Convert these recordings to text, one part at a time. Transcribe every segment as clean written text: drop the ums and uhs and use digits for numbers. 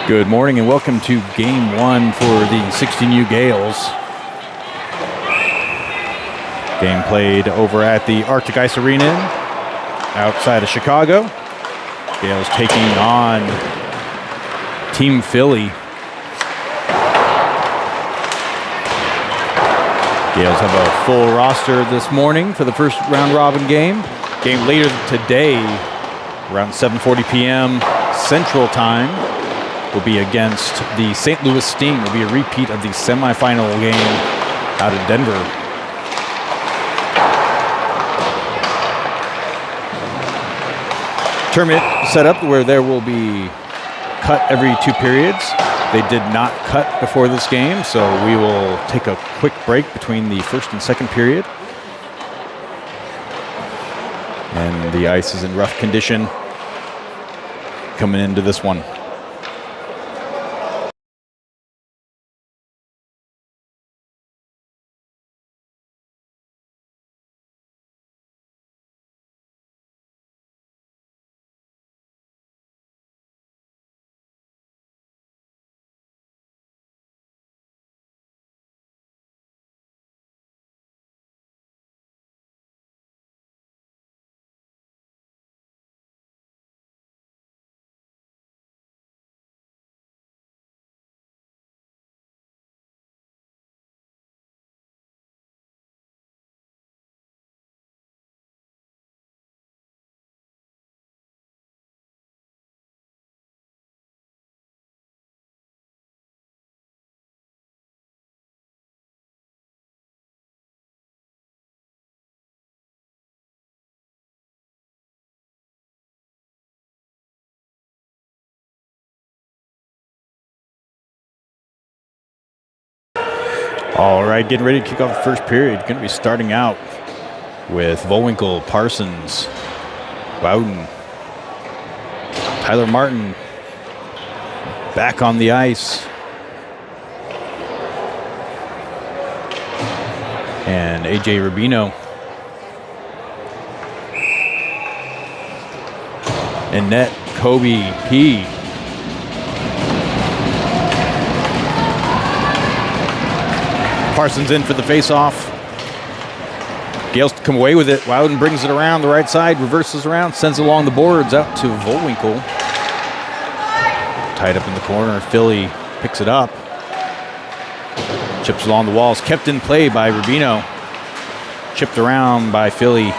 Good morning and welcome to Game 1 for the 16U Gales. Game played over at the Arctic Ice Arena outside of Chicago. Gales taking on Team Philly. Gales have a full roster this morning for the first round robin game. Game later today, around 7:40 p.m. Central Time, will be against the St. Louis Sting. It will be a repeat of the semifinal game out of Denver. Tournament set up where there will be cut every 2 periods. They did not cut before this game, so we will take a quick break between the first and second period. And the ice is in rough condition coming into this one. All right, getting ready to kick off the first period. Going to be starting out with Volwinkle, Parsons, Bowden, Tyler Martin back on the ice. And AJ Rubino. And net, Kobe P. Parsons in for the face-off. Gales come away with it. Wowden brings it around the right side, reverses around, sends it along the boards out to Volwinkle. Tied up in the corner. Philly picks it up. Chips along the walls. Kept in play by Rubino. Chipped around by Philly.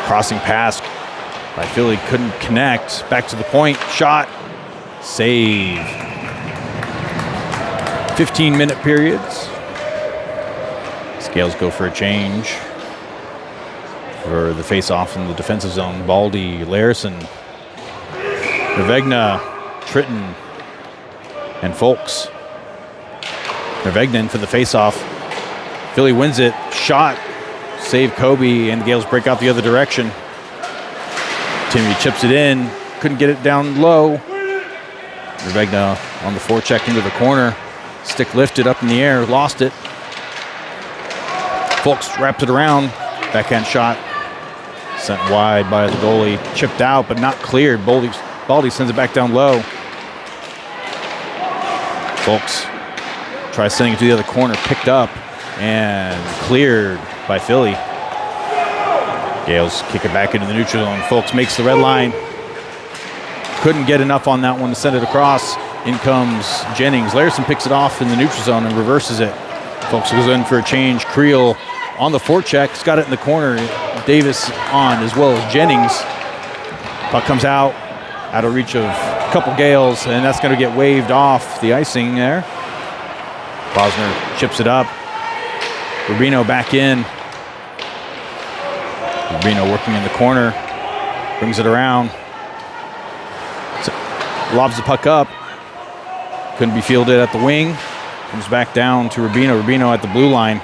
Crossing pass by Philly. Couldn't connect. Back to the point. Shot. Save. 15-minute periods. Scales go for a change for the face-off in the defensive zone. Baldy, Larison, Nervegna, Tritton, and Folks. Nervegna in for the face-off. Philly wins it. Shot. Save Kobe, and the Gales break out the other direction. Timmy chips it in. Couldn't get it down low. Nervegna on the forecheck into the corner. Stick lifted up in the air, lost it. Folks wrapped it around. Backhand shot. Sent wide by the goalie. Chipped out, but not cleared. Baldy sends it back down low. Folks tries sending it to the other corner. Picked up and cleared by Philly. Gales kick it back into the neutral zone. Folks makes the red line. Couldn't get enough on that one to send it across. In comes Jennings. Larison picks it off in the neutral zone and reverses it. Folks goes in for a change. Creel on the forecheck. He's got it in the corner. Davis on as well as Jennings. Puck comes out of reach of a couple Gales, and that's going to get waved off the icing there. Bosner chips it up. Rubino back in. Rubino working in the corner. Brings it around. Lobs the puck up. Couldn't be fielded at the wing. Comes back down to Rubino. Rubino at the blue line.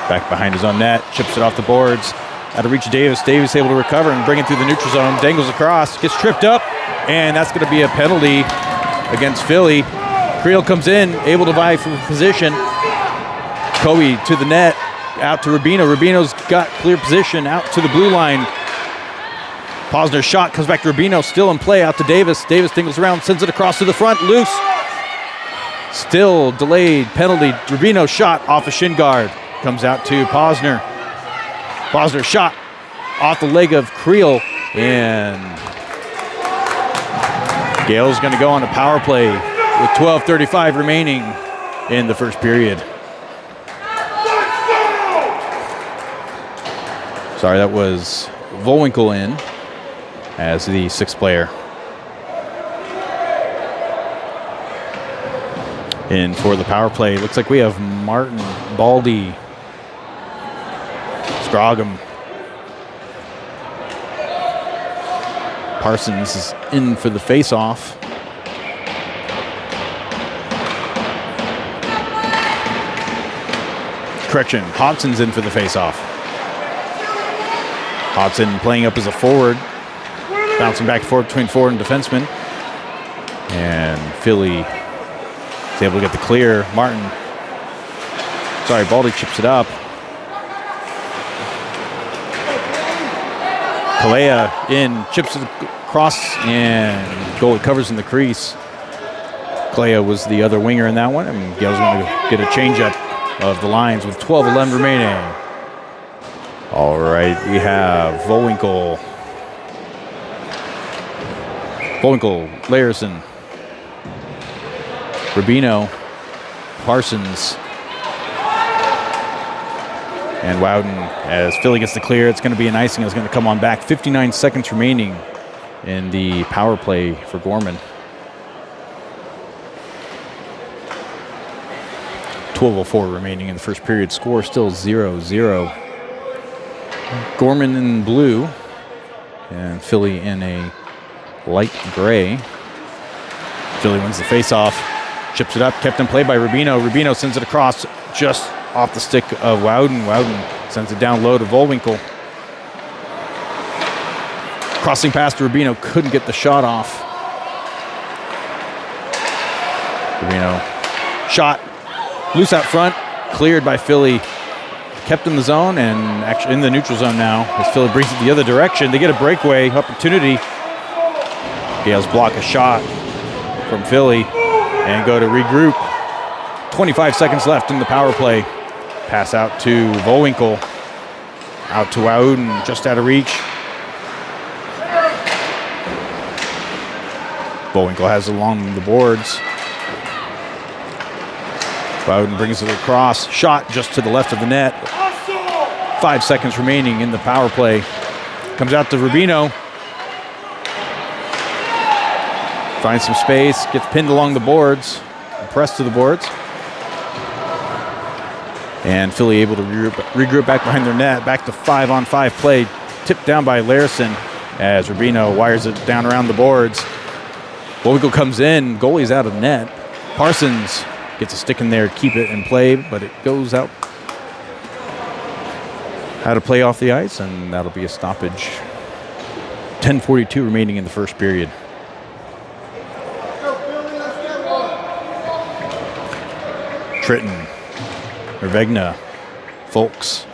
Back behind his own net. Chips it off the boards. Out of reach of Davis. Davis able to recover and bring it through the neutral zone. Dangles across. Gets tripped up. And that's going to be a penalty against Philly. Creel comes in. Able to vie for position. Kobe to the net. Out to Rubino. Rubino's got clear position. Out to the blue line. Posner's shot comes back to Rubino, still in play, out to Davis. Davis dingles around, sends it across to the front, loose. Still delayed penalty. Rubino's shot off a shin guard. Comes out to Posner. Posner's shot off the leg of Creel. And Gale's going to go on a power play with 12:35 remaining in the first period. Sorry, that was Volwinkle in as the sixth player. And for the power play, looks like we have Martin, Baldy, Scroggum. Parsons is in for the face-off. Correction, Hodgson's in for the face-off. Hodgson playing up as a forward, bouncing back and forth between forward and defenseman. And Philly is able to get the clear. Baldy chips it up. Kalea in, chips it across, and goalie covers in the crease. Kalea was the other winger in that one, and Gale's going to get a changeup of the lines with 12:11 remaining. All right, we have Volwinkle, Layerson, Rubino, Parsons, and Wowden. As Philly gets the clear, it's going to be an icing. It's going to come on back. 59 seconds remaining in the power play for Gorman. 12:04 remaining in the first period. Score still 0-0. Gorman in blue and Philly in a light gray. Philly wins the faceoff, chips it up, kept in play by Rubino. Rubino sends it across just off the stick of Wowden. Wowden sends it down low to Volwinkle. Crossing past Rubino, couldn't get the shot off. Rubino shot loose out front, cleared by Philly. Kept in the zone and actually in the neutral zone now as Philly brings it the other direction. They get a breakaway opportunity. Gales block a shot from Philly and go to regroup. 25 seconds left in the power play. Pass out to Volwinkle. Out to Wowden, just out of reach. Volwinkle has it along the boards. Wowden brings it across. Shot just to the left of the net. 5 seconds remaining in the power play. Comes out to Rubino. Finds some space. Gets pinned along the boards. Pressed to the boards. And Philly able to regroup back behind their net. Back to 5-on-5 play. Tipped down by Larison as Rubino wires it down around the boards. Volwinkle comes in. Goalie's out of net. Parsons gets a stick in there to keep it in play, but it goes out of play off the ice, and that'll be a stoppage. 10:42 remaining in the first period. Tritton, Ervegna, Folks,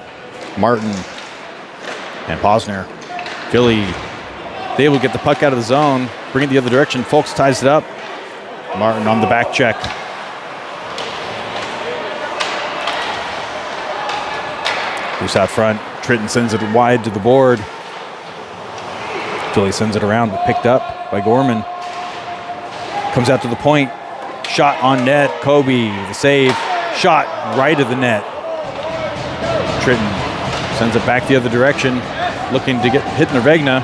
Martin, and Posner. Philly, they able to get the puck out of the zone, bring it the other direction. Folks ties it up. Martin on the back check. Loose out front. Tritton sends it wide to the board. Philly sends it around, but picked up by Gorman. Comes out to the point. Shot on net. Kobe, the save. Shot right of the net. Tritton sends it back the other direction, looking to get hit Ervegna.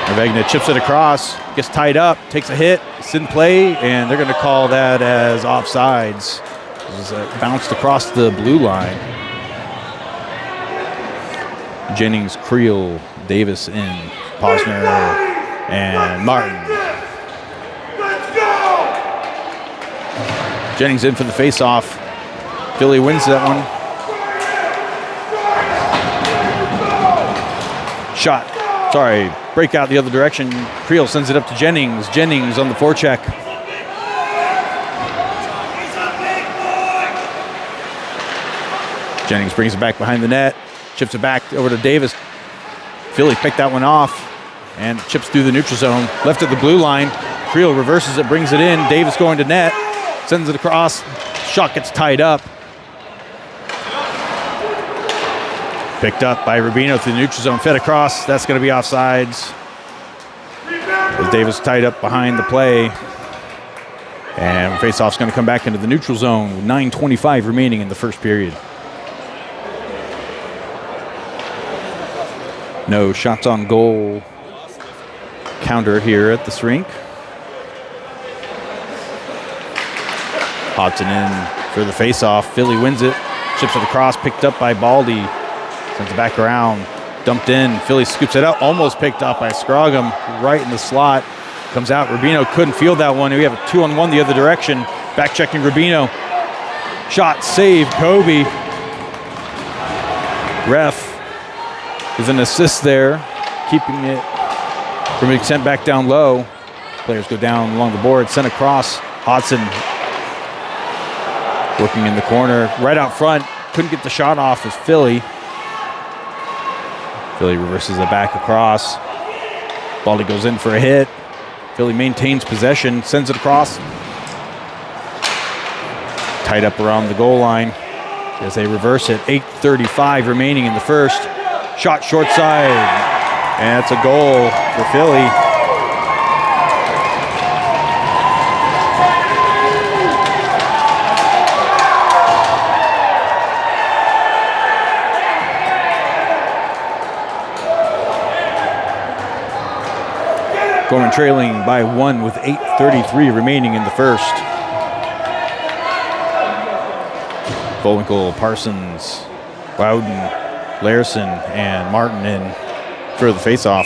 Ervegna chips it across, gets tied up, takes a hit, it's in play, and they're going to call that as offsides. It bounced across the blue line. Jennings, Creel, Davis in, Posner, and Martin. Let's go! Jennings in for the face-off. Philly wins that one. Shot. Sorry, breakout the other direction. Creel sends it up to Jennings. Jennings on the forecheck. Jennings brings it back behind the net. Chips it back over to Davis. Philly picked that one off and chips through the neutral zone. Left at the blue line. Creel reverses it, brings it in. Davis going to net. Sends it across. Shot gets tied up. Picked up by Rubino through the neutral zone. Fed across. That's going to be offsides. As Davis tied up behind the play. And face-off's going to come back into the neutral zone with 9:25 remaining in the first period. No shots on goal counter here at this rink. Hodson in for the face-off. Philly wins it. Chips it across. Picked up by Baldy. Sends it back around. Dumped in. Philly scoops it out. Almost picked up by Scroggum right in the slot. Comes out. Rubino couldn't field that one. We have a 2-on-1 the other direction. Back checking Rubino. Shot saved. Kobe. Ref is an assist there, keeping it from being sent back down low. Players go down along the board. Sent across. Hodson working in the corner. Right out front. Couldn't get the shot off as Philly. Philly reverses it back across. Baldy goes in for a hit. Philly maintains possession, sends it across. Tied up around the goal line as they reverse it. 8:35 remaining in the first. Shot short side, and it's a goal for Philly. Gorman trailing by 1 with 8:33 remaining in the first. Bullwinkle, Parsons, Loudon, Larson, and Martin in for the faceoff.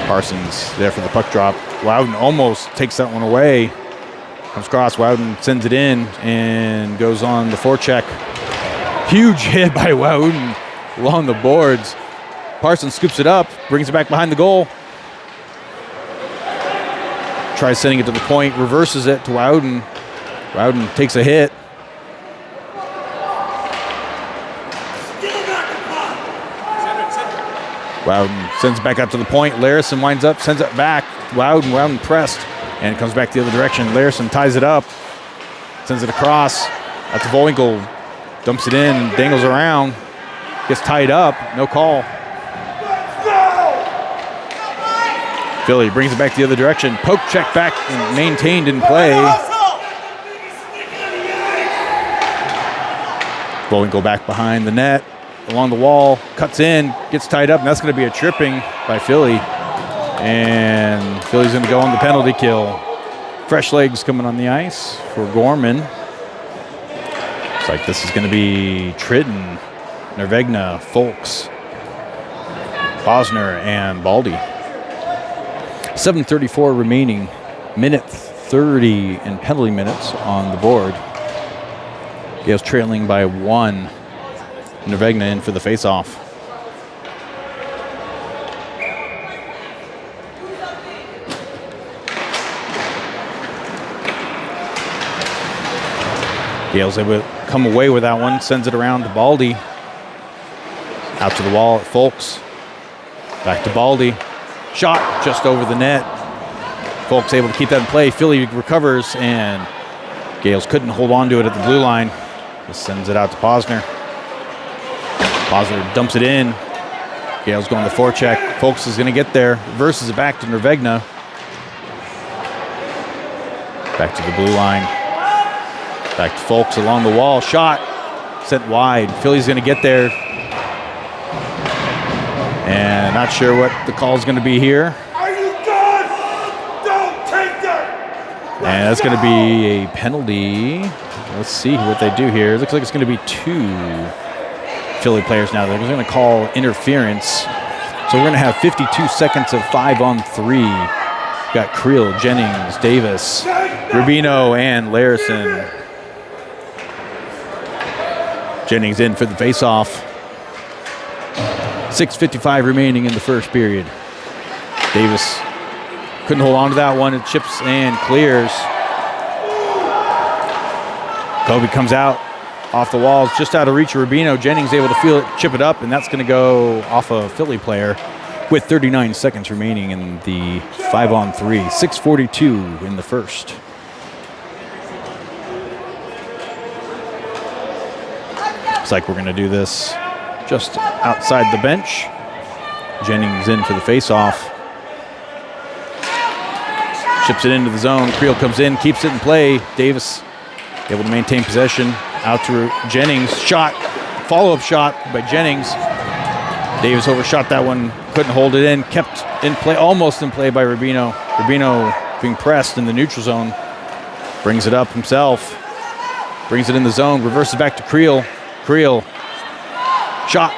Parsons there for the puck drop. Loudon almost takes that one away. Comes across, Loudon sends it in and goes on the forecheck. Huge hit by Loudon along the boards. Parsons scoops it up, brings it back behind the goal. Tries sending it to the point, reverses it to Loudon. Loudon takes a hit. Loudon sends it back out to the point. Larison winds up, sends it back. Loudon pressed, and it comes back the other direction. Larison ties it up, sends it across. That's Bullwinkle, dumps it in, dangles around, gets tied up, no call. Philly brings it back the other direction. Poke check back and maintained in play. Bullwinkle back behind the net, along the wall, cuts in, gets tied up, and that's going to be a tripping by Philly. And Philly's going to go on the penalty kill. Fresh legs coming on the ice for Gorman. Looks like this is going to be Tritton, Nervegna, Folks, Bosner, and Baldy. 7:34 remaining, minute 30 in penalty minutes on the board. Gales trailing by 1. Nervegna in for the faceoff. Gales able to come away with that one, sends it around to Baldy. Out to the wall at Folks. Back to Baldy. Shot just over the net. Folks able to keep that in play. Philly recovers, and Gales couldn't hold on to it at the blue line. Just sends it out to Posner. Posner dumps it in. Gales going the forecheck. Folks is going to get there. Reverses it back to Nervegna. Back to the blue line. Back to Folks along the wall. Shot sent wide. Philly's going to get there. And not sure what the call is going to be here. Are you done? Don't take that. And that's going to be a penalty. Let's see what they do here. It looks like it's going to be 2 Philly players now. They're going to call interference. So we're going to have 52 seconds of 5-on-3. Got Creel, Jennings, Davis, Rubino, and Larison. Jennings in for the faceoff. 6:55 remaining in the first period. Davis couldn't hold on to that one. It chips and clears. Kobe comes out, off the walls, just out of reach of Rubino. Jennings able to feel it, chip it up, and that's going to go off a Philly player with 39 seconds remaining in the 5-on-3. 6:42 in the first. Looks like we're going to do this just outside the bench. Jennings in for the face-off. Chips it into the zone. Creel comes in, keeps it in play. Davis able to maintain possession. Out to Jennings. Shot. Follow-up shot by Jennings. Davis overshot that one. Couldn't hold it in. Kept in play. Almost in play by Rubino. Rubino being pressed in the neutral zone. Brings it up himself. Brings it in the zone. Reverses back to Creel. Creel. Shot.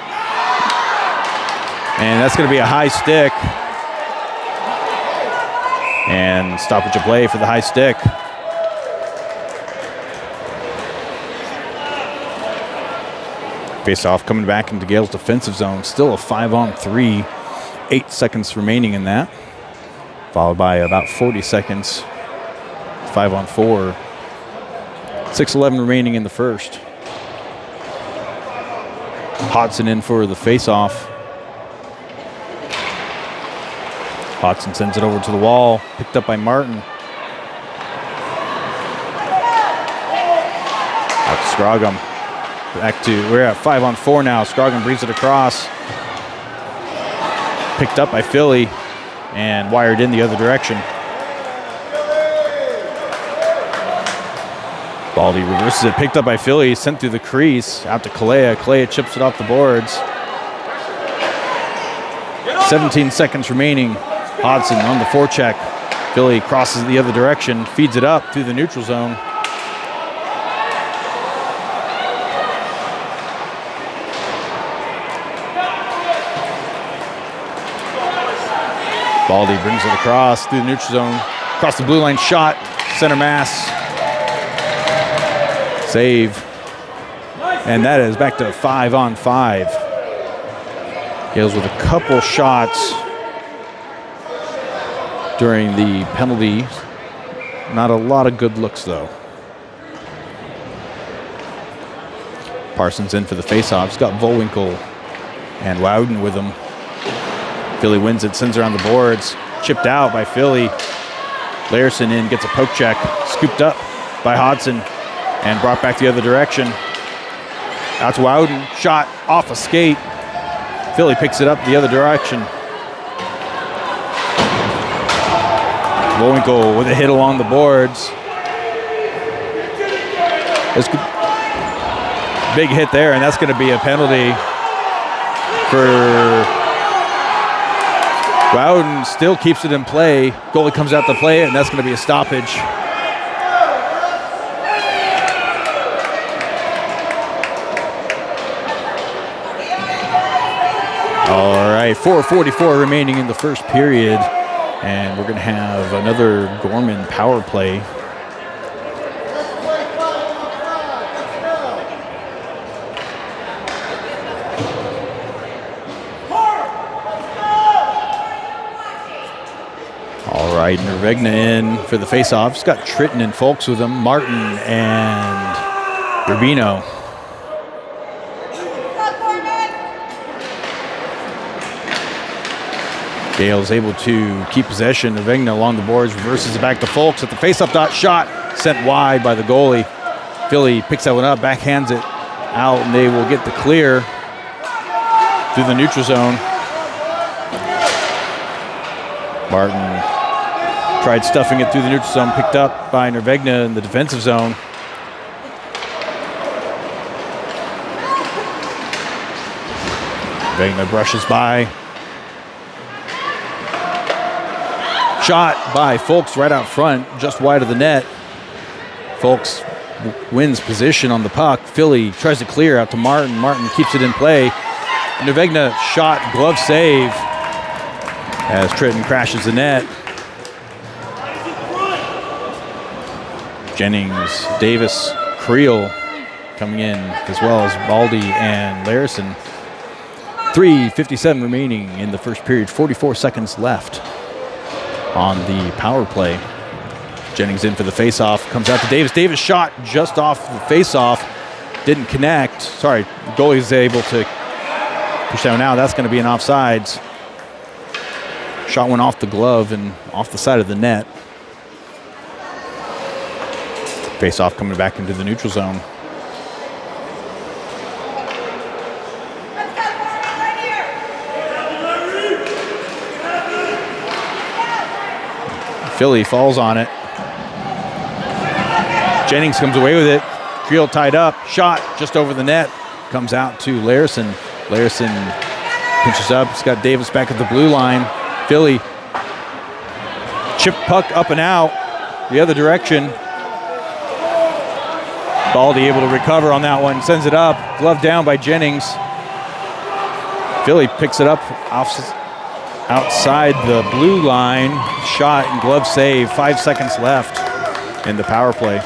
And that's going to be a high stick. And stoppage of play for the high stick. Face-off coming back into Gale's defensive zone. Still a 5-on-3. 8 seconds remaining in that. Followed by about 40 seconds. 5-on-4. 6:11 remaining in the first. Hodson in for the face-off. Hodson sends it over to the wall. Picked up by Martin. Out to Scroggum. We're at 5-on-4 now. Scroggum brings it across. Picked up by Philly and wired in the other direction. Baldy reverses it. Picked up by Philly. Sent through the crease. Out to Kalea. Kalea chips it off the boards. 17 seconds remaining. Hodson on the forecheck. Philly crosses the other direction. Feeds it up through the neutral zone. Baldy brings it across through the neutral zone. Across the blue line shot. Center mass. Save. And that is back to 5-on-5. Gales with a couple shots during the penalty. Not a lot of good looks, though. Parsons in for the faceoff. He's got Volwinkle and Loudon with him. Philly wins it, sends her on the boards. Chipped out by Philly. Larson in, gets a poke check. Scooped up by Hodson and brought back the other direction. Out to Loudon. Shot off a skate. Philly picks it up the other direction. Volwinkle with a hit along the boards. Big hit there, and that's going to be a penalty for Loudon. Still keeps it in play. Goalie comes out to play it, and that's going to be a stoppage. All right, 4:44 remaining in the first period. And we're going to have another Gorman power play. All right, Nervegna in for the faceoff. He's got Tritton and Folks with him. Martin and Rubino. Gale's able to keep possession. Nervegna along the boards, reverses it back to Folks at the faceoff dot. Shot sent wide by the goalie. Philly picks that one up, backhands it out, and they will get the clear through the neutral zone. Martin tried stuffing it through the neutral zone, picked up by Nervegna in the defensive zone. Nervegna brushes by. Shot by Folks right out front, just wide of the net. Folks wins position on the puck. Philly tries to clear out to Martin. Martin keeps it in play. Nervegna shot, glove save as Tritton crashes the net. Jennings, Davis, Creel coming in, as well as Baldy and Larson. 3:57 remaining in the first period, 44 seconds left on the power play. Jennings in for the faceoff, comes out to Davis. Davis shot just off the faceoff. Didn't connect. Sorry, goalie's able to push down now. That's going to be an offsides. Shot went off the glove and off the side of the net. Face off coming back into the neutral zone. Philly falls on it. Jennings comes away with it. Creel tied up. Shot just over the net. Comes out to Larison. Larison pinches up. He's got Davis back at the blue line. Philly. Chip puck up and out. The other direction. Baldy able to recover on that one. Sends it up. Glove down by Jennings. Philly picks it up outside the blue line. Shot and glove save. 5 seconds left in the power play.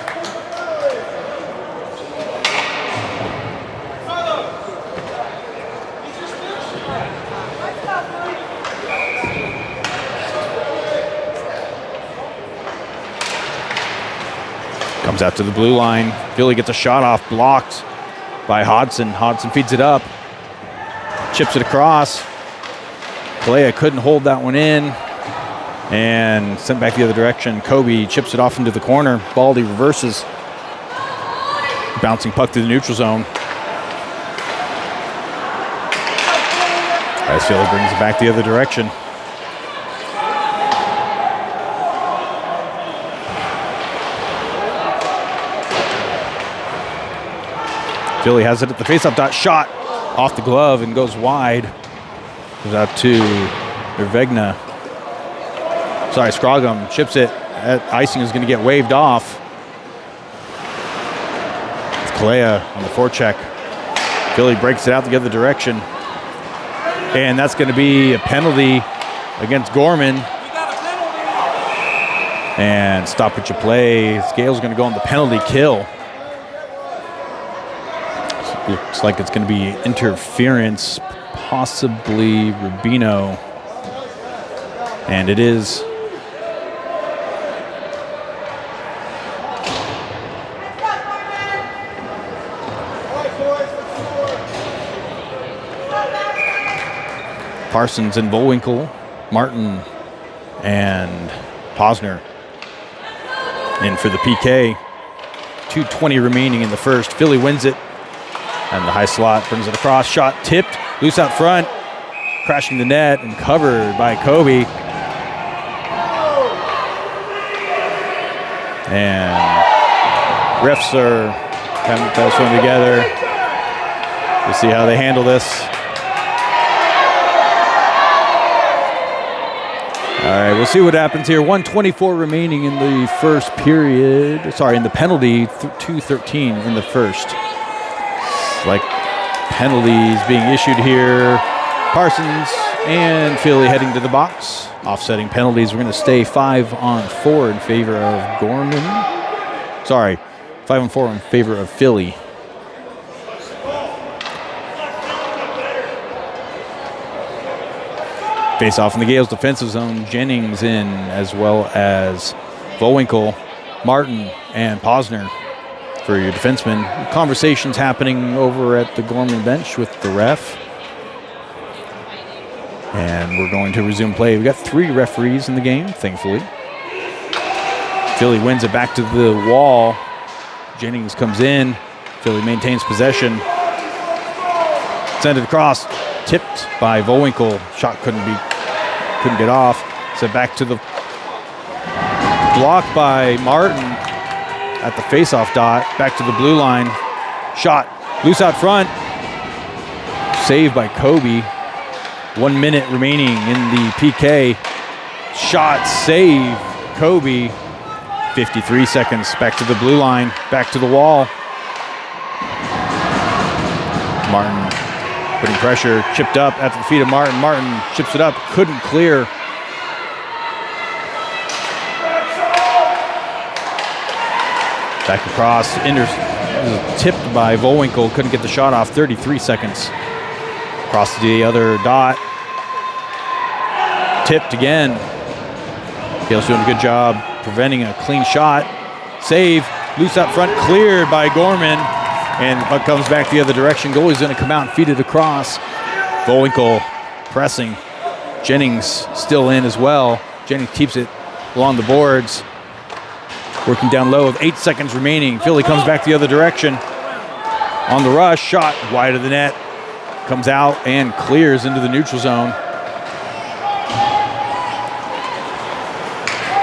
Comes out to the blue line. Philly gets a shot off, blocked by Hodson. Hodson feeds it up. Chips it across. Kalea couldn't hold that one in. And sent back the other direction. Kobe chips it off into the corner. Baldy reverses. Bouncing puck to the neutral zone. As Philly brings it back the other direction. Philly has it at the faceoff dot. Shot off the glove and goes wide. Goes out to Ervegna. Sorry, Scroggum chips it. That icing is going to get waved off. It's Kalea on the forecheck. Philly breaks it out the other direction. And that's going to be a penalty against Gorman. And stoppage of play. Scale's going to go on the penalty kill. Looks like it's going to be interference, possibly Rubino. And it is. Parsons and Bullwinkle, Martin and Posner in for the PK. 2:20 remaining in the first. Philly wins it. And the high slot brings it across. Shot tipped, loose out front, crashing the net and covered by Kobe. And refs are having to put this one together. We'll see how they handle this. All right, we'll see what happens here. 1:24 remaining in the first period. Sorry, in the penalty, 2:13 in the first. Like penalties being issued here. Parsons and Philly heading to the box. Offsetting penalties. We're going to stay 5-on-4 in favor of Gorman. Sorry, 5-on-4 in favor of Philly. Face off in the Gales defensive zone. Jennings in, as well as Bullwinkle, Martin, and Posner. For your defensemen. Conversations happening over at the Gorman bench with the ref. And we're going to resume play. We've got 3 referees in the game, thankfully. Philly wins it back to the wall. Jennings comes in. Philly maintains possession. Send it across. Tipped by Bullwinkle. Shot couldn't get off. Sent back to the block by Martin. At the face-off dot, back to the blue line. Shot, loose out front. Saved by Kobe. 1 minute remaining in the PK. Shot, save, Kobe. 53 seconds, back to the blue line, back to the wall. Martin putting pressure, chipped up at the feet of Martin. Martin chips it up, couldn't clear. Back across, tipped by Bullwinkle, couldn't get the shot off, 33 seconds. Across to the other dot. Tipped again. Gale's doing a good job preventing a clean shot. Save, loose up front, cleared by Gorman. And the puck comes back the other direction. Goalie's going to come out and feed it across. Bowinkle pressing. Jennings still in as well. Jennings keeps it along the boards. Working down low with 8 seconds remaining. Philly comes back the other direction. On the rush, shot wide of the net. Comes out and clears into the neutral zone.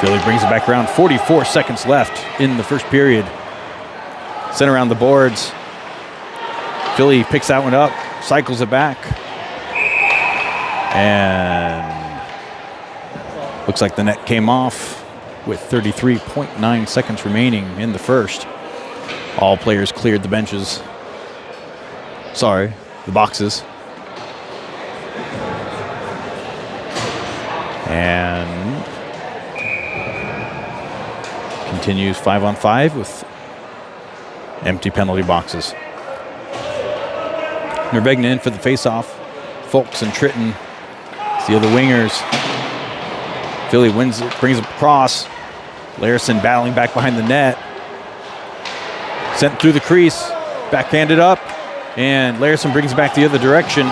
Philly brings it back around. 44 seconds left in the first period. Sent around the boards. Philly picks that one up, cycles it back. And looks like the net came off with 33.9 seconds remaining in the first. All players cleared the benches. Sorry, the boxes. And continues 5-on-5 with empty penalty boxes. Norvegna in for the faceoff. Folks and Tritton, it's the other wingers. Philly wins it, brings it across. Larison battling back behind the net. Sent through the crease, backhanded up, and Larison brings it back the other direction.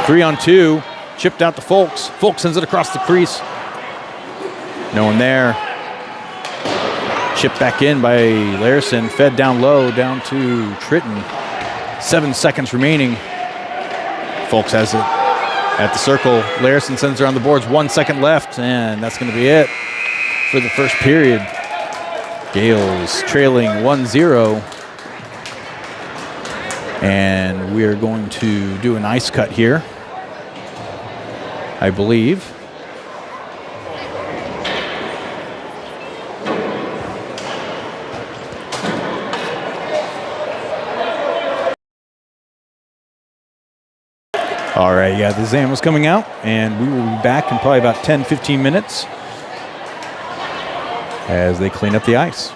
3-on-2, chipped out to Folks. Folks sends it across the crease. No one there. Chipped back in by Larison, fed down low, down to Tritton. 7 seconds remaining. Folks has it at the circle. Larison sends her on the boards. 1 second left, and that's going to be it for the first period. Gales trailing 1-0. And we are going to do an ice cut here, I believe. All right, yeah, the Zam was coming out, and we will be back in probably about 10-15 minutes as they clean up the ice.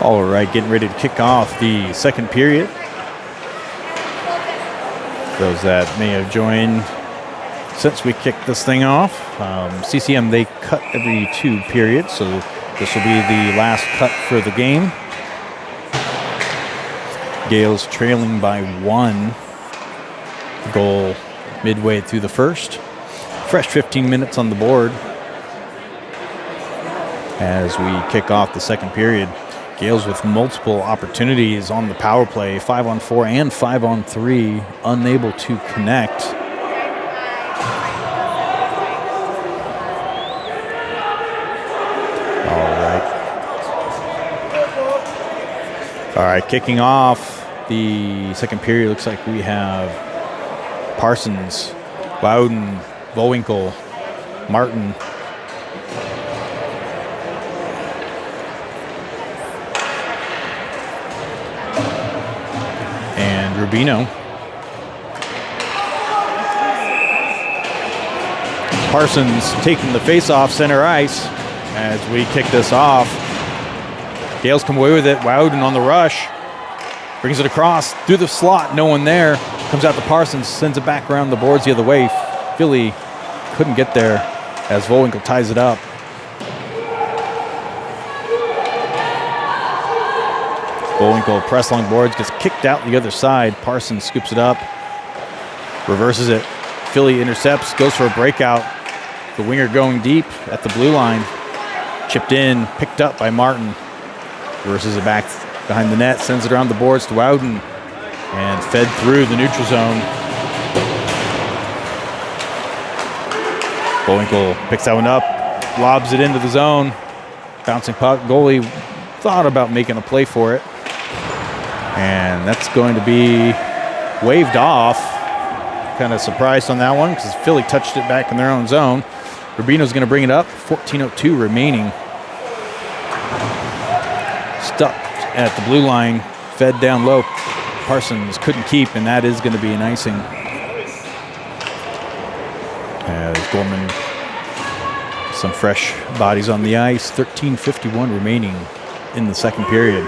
All right, getting ready to kick off the second period. Those that may have joined since we kicked this thing off, CCM, they cut every 2 periods, so this will be the last cut for the game. Gales trailing by 1 goal midway through the first. Fresh 15 minutes on the board as we kick off the second period. Gales with multiple opportunities on the power play, 5-on-4 and 5-on-3, unable to connect. All right, kicking off the second period, looks like we have Parsons, Bowden, Bowinkle, Martin, and Rubino. Parsons taking the face-off center ice as we kick this off. Gales come away with it. Wowden on the rush. Brings it across through the slot. No one there. Comes out to Parsons. Sends it back around the boards the other way. Philly couldn't get there as Bowinkle ties it up. Bowinkle press along boards. Gets kicked out the other side. Parsons scoops it up. Reverses it. Philly intercepts. Goes for a breakout. The winger going deep at the blue line. Chipped in. Picked up by Martin. Reverses it back behind the net, sends it around the boards to Wowden, and fed through the neutral zone. Bowinkle picks that one up, lobs it into the zone. Bouncing puck, goalie thought about making a play for it. And that's going to be waved off. Kind of surprised on that one because Philly touched it back in their own zone. Rubino's going to bring it up, 14:02 remaining. Stuck at the blue line, fed down low. Parsons couldn't keep, and that is going to be an icing. As Gorman, some fresh bodies on the ice. 13:51 remaining in the second period.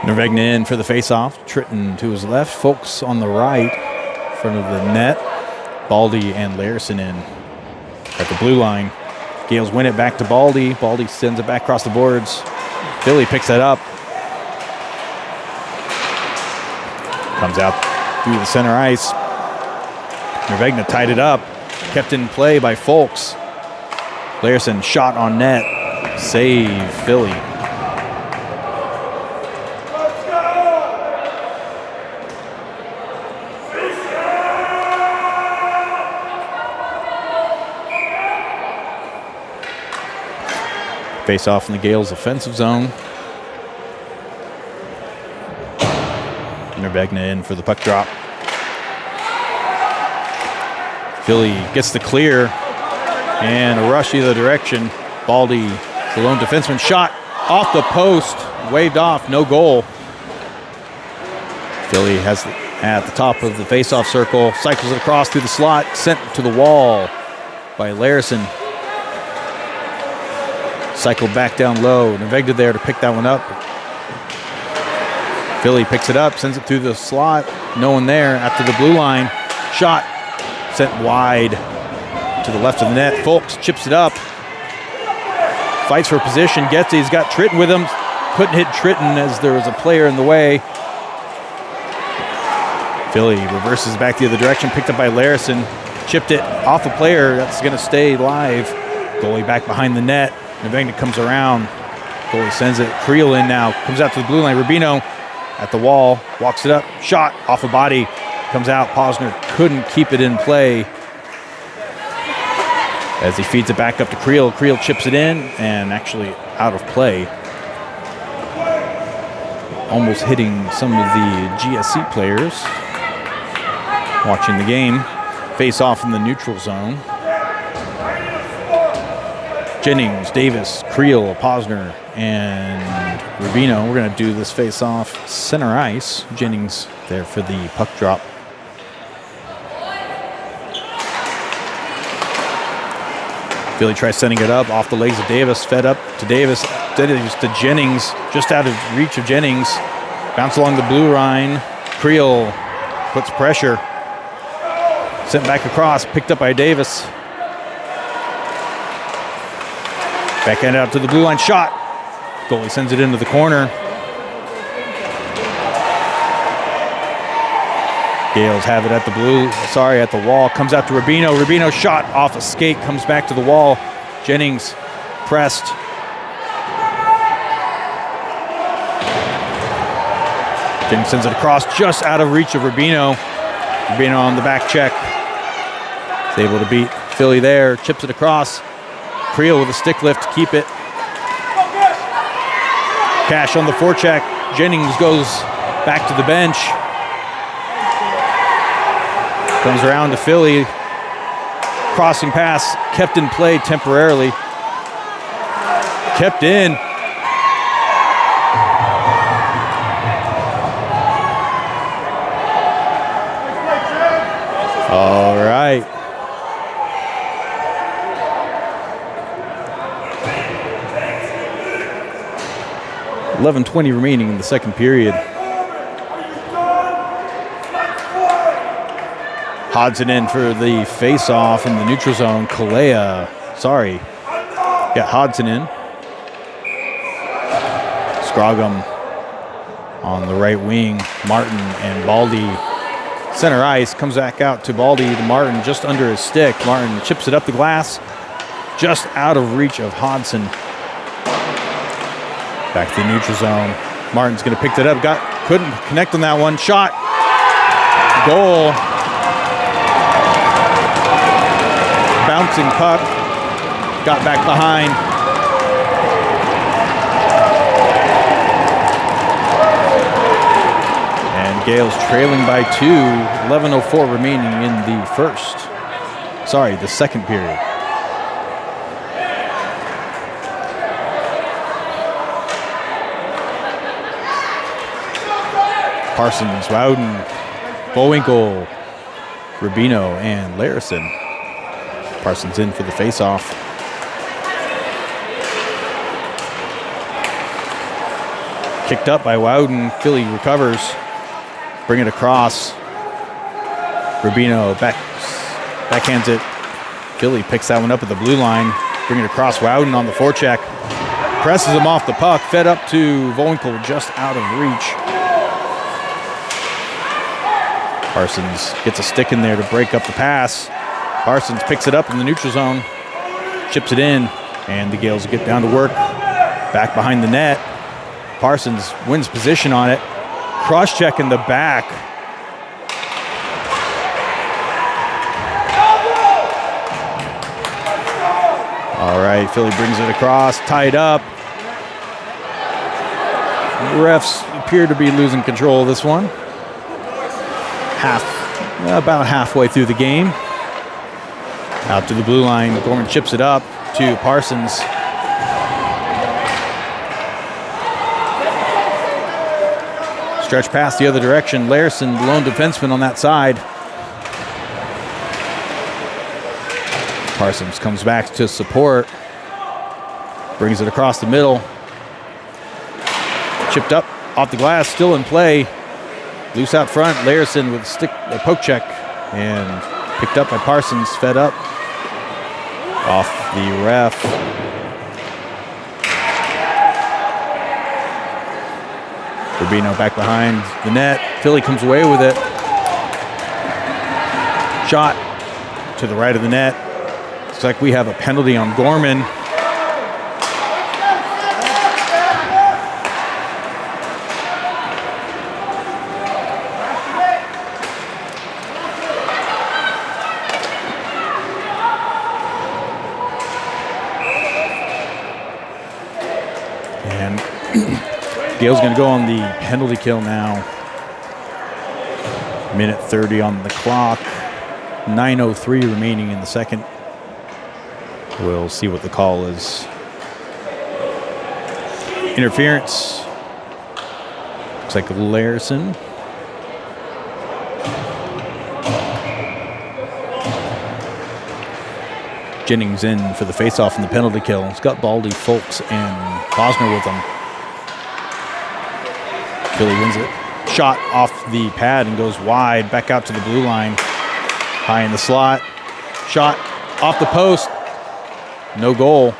Nervegna in for the face-off. Tritton to his left. Folks on the right, in front of the net. Baldy and Larison in at the blue line. Gales win it back to Baldy. Baldy sends it back across the boards. Philly picks that up. Comes out through the center ice. Nervegna tied it up. Kept in play by Folks. Larison shot on net. Save Philly. Face off in the Gales' offensive zone. Nervegna in for the puck drop. Philly gets the clear and a rush either direction. Baldy, the lone defenseman, shot off the post, waved off, no goal. Philly has at the top of the face-off circle, cycles it across through the slot, sent to the wall by Larison. Cycled back down low. Nervegna there to pick that one up. Philly picks it up, sends it through the slot. No one there after the blue line. Shot sent wide to the left of the net. Folks chips it up. Fights for position. Gets it. He's got Tritton with him. Couldn't hit Tritton as there was a player in the way. Philly reverses back the other direction. Picked up by Larison. Chipped it off a player. That's going to stay live. Goalie back behind the net. Nervegna comes around. Goalie sends it. Creel in now. Comes out to the blue line. Rubino at the wall. Walks it up. Shot off a body. Comes out. Posner couldn't keep it in play as he feeds it back up to Creel. Creel chips it in and actually out of play. Almost hitting some of the GSC players watching the game. Face off in the neutral zone. Jennings, Davis, Creel, Posner, and Rubino. We're going to do this face-off center ice. Jennings there for the puck drop. Philly tries sending it up off the legs of Davis, fed up to Davis, to Jennings, just out of reach of Jennings. Bounce along the blue line. Creel puts pressure. Sent back across, picked up by Davis. Backhand out to the blue line, shot. Goalie sends it into the corner. Gales have it at the wall. Comes out to Rubino. Rubino shot off a skate, comes back to the wall. Jennings pressed. Jennings sends it across, just out of reach of Rubino. Rubino on the back check. Is able to beat Philly there. Chips it across. Creel with a stick lift to keep it. Cash on the forecheck. Jennings goes back to the bench. Comes around to Philly. Crossing pass, kept in play temporarily. Kept in. All right. $11:20 remaining in the second period. Hodson in for the face-off in the neutral zone. Hodson in. Scroggum on the right wing. Martin and Baldy center ice. Comes back out to Baldy to Martin just under his stick. Martin chips it up the glass. Just out of reach of Hodson. Back to the neutral zone. Martin's going to pick that up. Couldn't connect on that one. Shot. Goal. Bouncing puck, got back behind. And Gales trailing by 2, 11:04 remaining in the second period. Parsons, Rowden, Bowinkle, Rubino, and Larison. Parsons in for the face-off. Kicked up by Wowden. Philly recovers. Bring it across. Rubino backhands it. Philly picks that one up at the blue line. Bring it across. Wowden on the forecheck. Presses him off the puck. Fed up to Bowinkle, just out of reach. Parsons gets a stick in there to break up the pass. Parsons picks it up in the neutral zone, chips it in, and the Gales get down to work. Back behind the net. Parsons wins position on it. Cross-check in the back. All right, Philly brings it across, tied up. The refs appear to be losing control of this one. About halfway through the game. Out to the blue line. Gorman chips it up to Parsons. Stretch pass the other direction. Larison, lone defenseman on that side. Parsons comes back to support. Brings it across the middle. Chipped up off the glass, still in play. Loose out front. Larison with a poke check. And picked up by Parsons, fed up. Off the ref. Rubino back behind the net. Philly comes away with it. Shot to the right of the net. Looks like we have a penalty on Gorman. Gale's going to go on the penalty kill now. Minute 30 on the clock. 9:03 remaining in the second. We'll see what the call is. Interference. Looks like Larison. Jennings in for the faceoff and the penalty kill. He's got Baldy, Folks, and Posner with him. Philly wins it. Shot off the pad and goes wide, back out to the blue line. High in the slot. Shot off the post. No goal.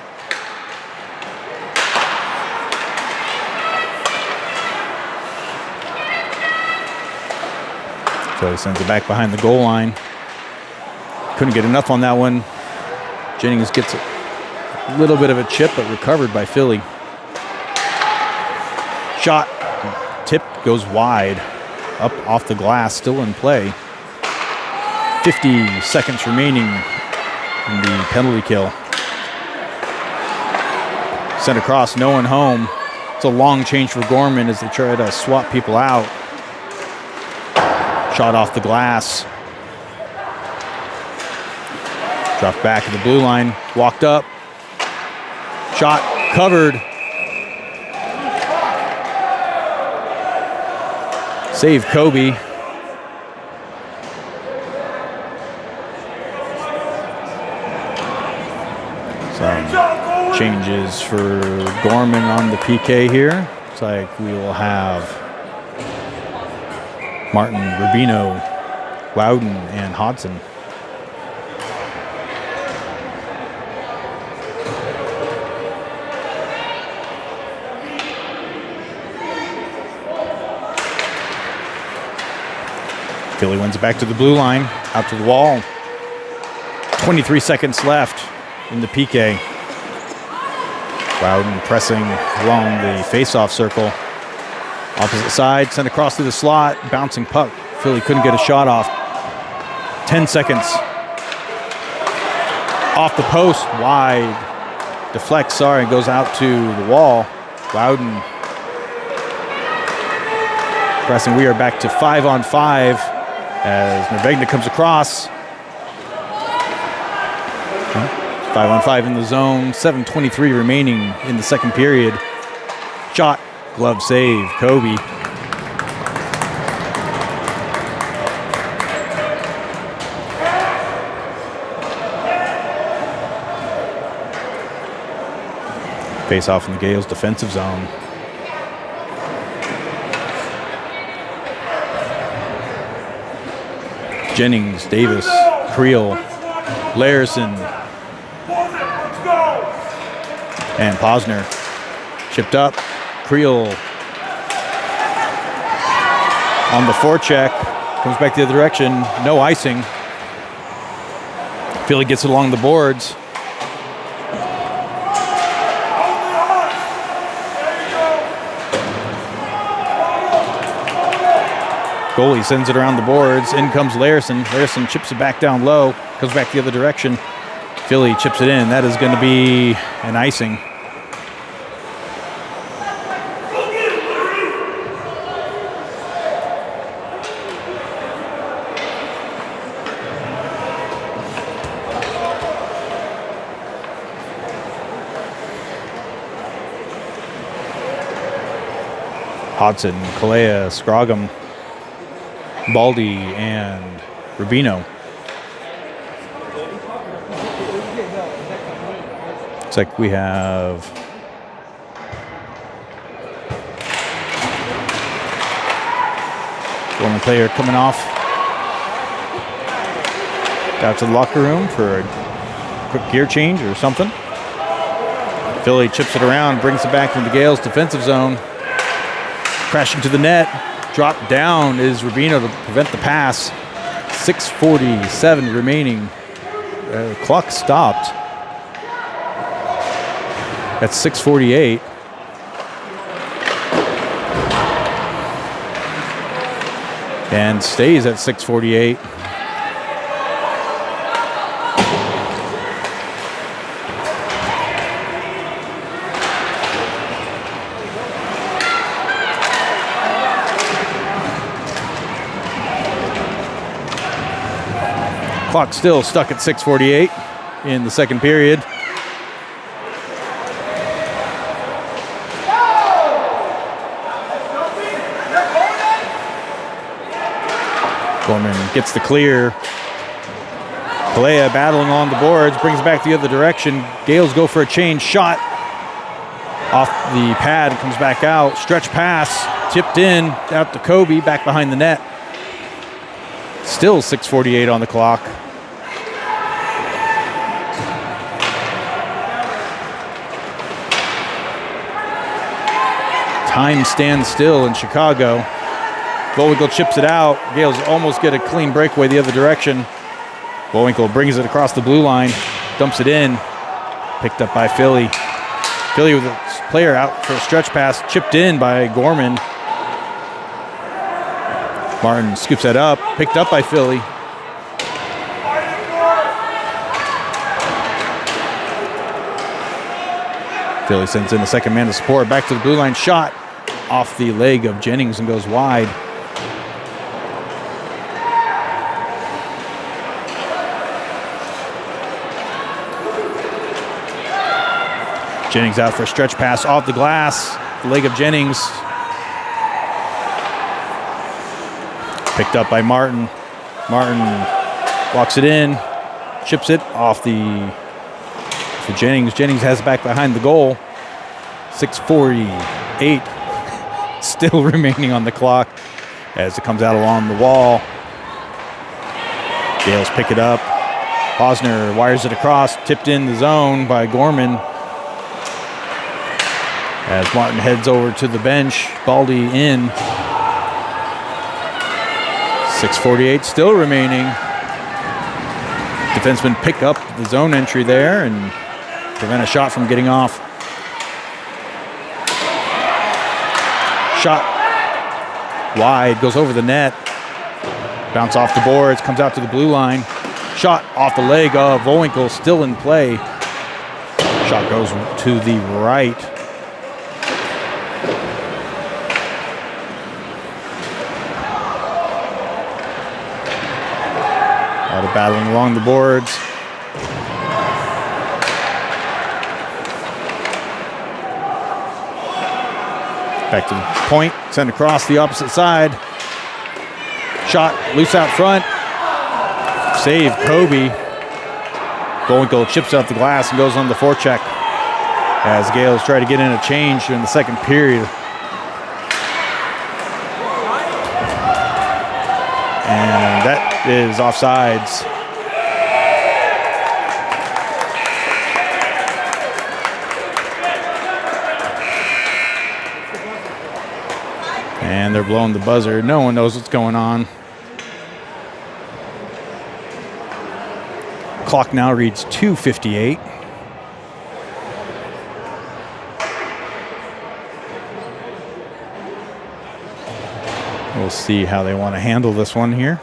Philly sends it back behind the goal line. Couldn't get enough on that one. Jennings gets a little bit of a chip, but recovered by Philly. Shot, tip goes wide, up off the glass, still in play. 50 seconds remaining in the penalty kill. Sent across, no one home. It's a long change for Gorman as they try to swap people out. Shot off the glass. Dropped back at the blue line, walked up. Shot covered. Save Kobe. Some changes for Gorman on the PK here. Looks like we will have Martin, Rubino, Loudon, and Hodson. Philly wins it back to the blue line, out to the wall. 23 seconds left in the PK. Loudon pressing along the face-off circle. Opposite side, sent across through the slot, bouncing puck. Philly couldn't get a shot off. 10 seconds. Off the post, wide. Deflects, goes out to the wall. Loudon pressing. We are back to 5-on-5 as Nervegna comes across. 5-on-5 in the zone. 7:23 remaining in the second period. Shot. Glove save, Kobe. Face off in the Gales' defensive zone. Jennings, Davis, Creel, Larison, and Posner. Chipped up. Creel on the forecheck, comes back the other direction, no icing. Philly gets it along the boards. Goalie sends it around the boards, in comes Larison. Larison chips it back down low, comes back the other direction. Philly chips it in, that is going to be an icing. Hodson, Kalea, Scroggum, Baldy, and Rubino. Looks like we have Gorman player coming off. Out to the locker room for a quick gear change or something. Philly chips it around, brings it back into the Gales' defensive zone. Crashing to the net. Dropped down is Rubino to prevent the pass. 6:47 remaining. Clock stopped at 6:48. And stays at 6:48. Clock still stuck at 6:48 in the second period. Gorman gets the clear. Pelea battling on the boards, brings it back the other direction. Gales go for a change shot. Off the pad, comes back out. Stretch pass, tipped in, out to Kobe, back behind the net. Still 6:48 on the clock. Time stands still in Chicago. Bullwinkle chips it out. Gales almost get a clean breakaway the other direction. Bullwinkle brings it across the blue line, dumps it in. Picked up by Philly. Philly with a player out for a stretch pass, chipped in by Gorman. Martin scoops that up, picked up by Philly. Philly sends in the second man to support. Back to the blue line, shot off the leg of Jennings and goes wide. Jennings out for a stretch pass off the glass. The leg of Jennings. Picked up by Martin. Martin walks it in, chips it off for Jennings. Jennings has it back behind the goal. 6:48 still remaining on the clock as it comes out along the wall. Gales pick it up. Posner wires it across, tipped in the zone by Gorman. As Martin heads over to the bench, Baldy in. 6:48 still remaining. Defensemen pick up the zone entry there and prevent a shot from getting off. Shot wide, goes over the net. Bounce off the boards, comes out to the blue line. Shot off the leg of Bullwinkle, still in play. Shot goes to the right. A lot of battling along the boards. Back to the point, sent across the opposite side. Shot loose out front. Save Kobe. Bullwinkle chips out the glass and goes on the forecheck as Gales try to get in a change in the second period. And that is offsides. And they're blowing the buzzer. No one knows what's going on. Clock now reads 2:58. We'll see how they want to handle this one here.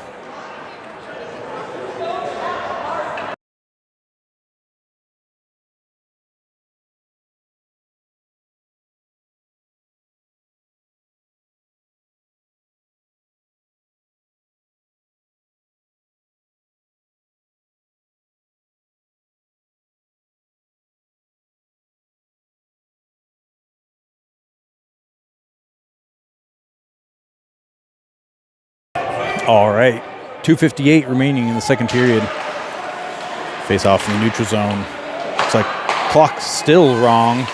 All right, 2:58 remaining in the second period. Face off in the neutral zone. Looks like clock's still wrong.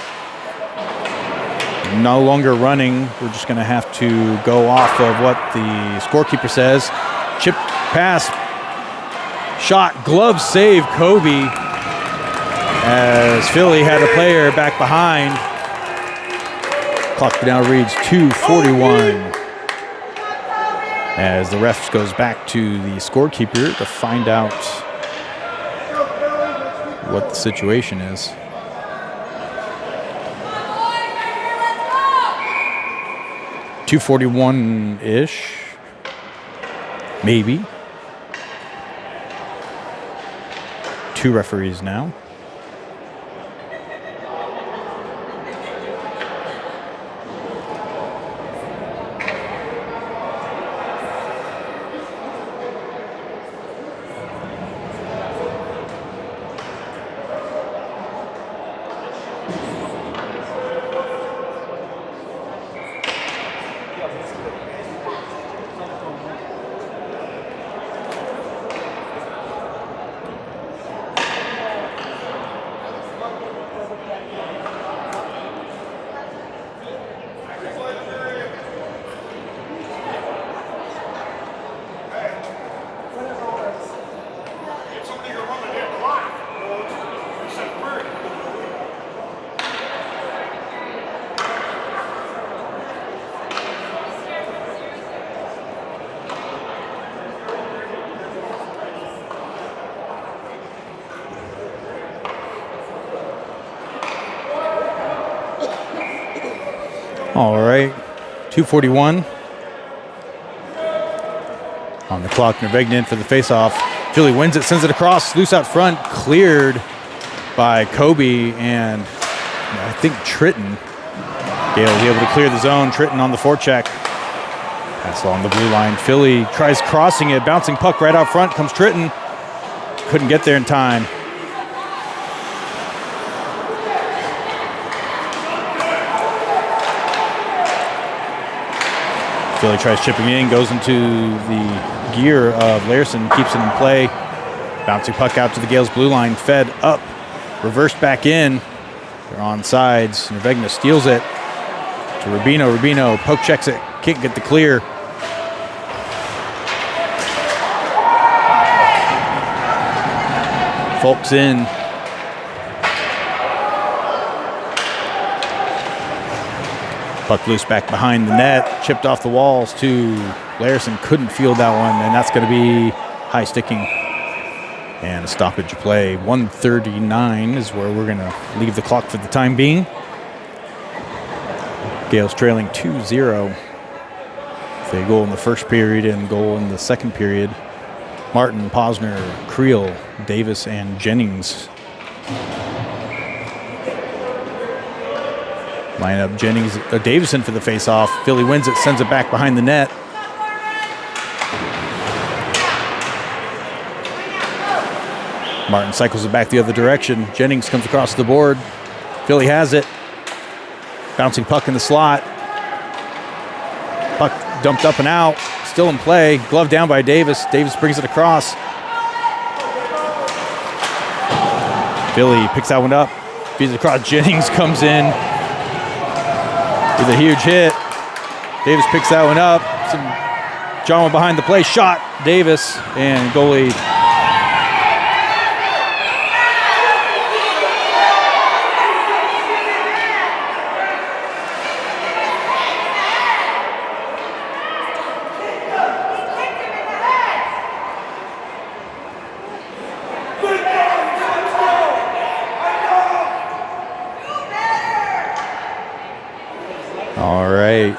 No longer running. We're just going to have to go off of what the scorekeeper says. Chip pass. Shot, glove save, Kobe. As Philly had a player back behind. Clock now reads 2:41. As the ref goes back to the scorekeeper to find out what the situation is. .241-ish, maybe. Two referees now. All right, 2:41 on the clock. Nervegna for the faceoff. Philly wins it, sends it across, loose out front, cleared by Kobe and I think Tritton. Gale will be able to clear the zone. Tritton on the forecheck. Pass along the blue line. Philly tries crossing it, bouncing puck right out front. Comes Tritton. Couldn't get there in time. Philly tries chipping in, goes into the gear of Larson, keeps it in play. Bouncing puck out to the Gales blue line, fed up, reversed back in. They're on sides. Nervegna steals it to Rubino. Rubino poke checks it, can't get the clear. Folks in. Puck loose back behind the net, chipped off the walls to Larson. Couldn't field that one, and that's going to be high sticking. And a stoppage of play. 1:39 is where we're going to leave the clock for the time being. Gales trailing 2-0. They goal in the first period and goal in the second period. Martin, Posner, Creel, Davis, and Jennings. Lineup Jennings, Davison for the faceoff. Philly wins it, sends it back behind the net. Martin cycles it back the other direction. Jennings comes across the board. Philly has it. Bouncing puck in the slot. Puck dumped up and out. Still in play. Glove down by Davis. Davis brings it across. Philly picks that one up. Feeds it across. Jennings comes in with a huge hit. Davis picks that one up. Some drama behind the play. Shot. Davis and goalie. All right.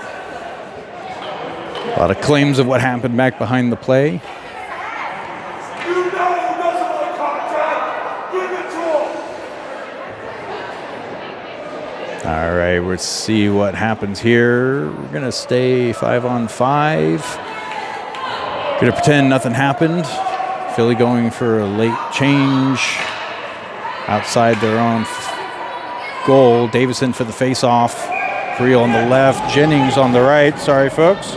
A lot of claims of what happened back behind the play. You know who doesn't want contact. Give it to him. All right, let's see what happens here. We're going to stay 5-on-5. Going to pretend nothing happened. Philly going for a late change outside their own goal. Davison for the face-off. Creel on the left, Jennings on the right. Sorry, folks.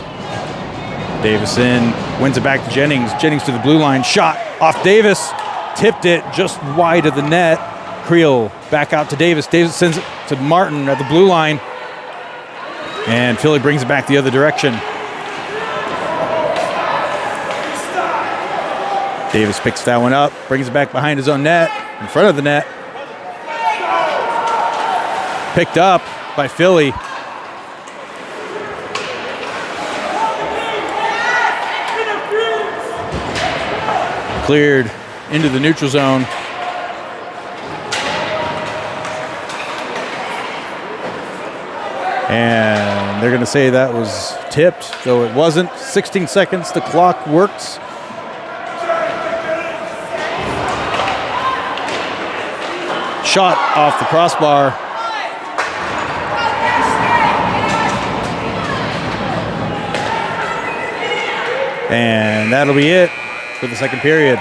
Davison wins it back to Jennings. Jennings to the blue line. Shot off Davis. Tipped it just wide of the net. Creel back out to Davis. Davis sends it to Martin at the blue line. And Philly brings it back the other direction. Davis picks that one up, brings it back behind his own net, in front of the net. Picked up by Philly. Cleared into the neutral zone. And they're going to say that was tipped, though it wasn't. 16 seconds, the clock works. Shot off the crossbar. And that'll be it for the second period.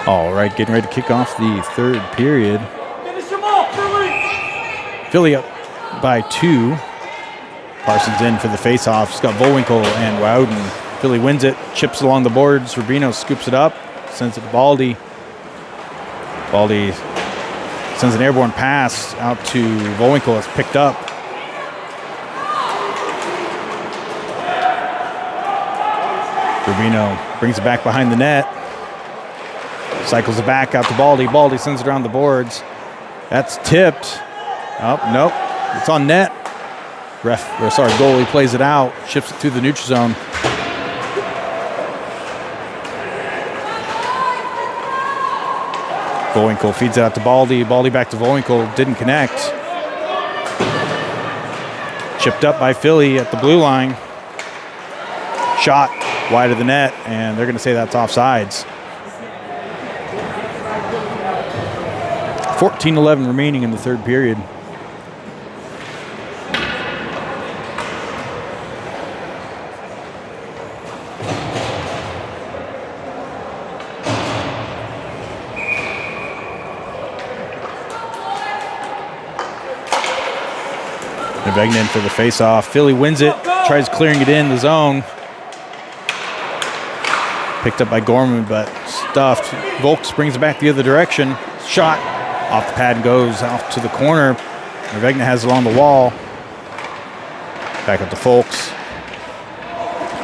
All right, getting ready to kick off the third period. Finish them off, Philly! Philly up by 2. Parsons in for the faceoff. It's got Volwinkle and Wowden. Philly wins it, chips along the boards. Rubino scoops it up, sends it to Baldy. Baldy sends an airborne pass out to Volwinkle. It's picked up. Rubino brings it back behind the net. Cycles it back out to Baldy. Baldy sends it around the boards. That's tipped. Oh, nope. It's on net. Goalie plays it out. Shifts it through the neutral zone. Volwinkle feeds it out to Baldy. Baldy back to Volwinkle. Didn't connect. Chipped up by Philly at the blue line. Shot wide of the net, and they're going to say that's offsides. 14-11 remaining in the third period. Nevegna in for the face-off. Philly wins it, tries clearing it in the zone. Picked up by Gorman, but stuffed. Volks brings it back the other direction. Shot off the pad and goes off to the corner. Nevegna has it along the wall. Back up to Folks.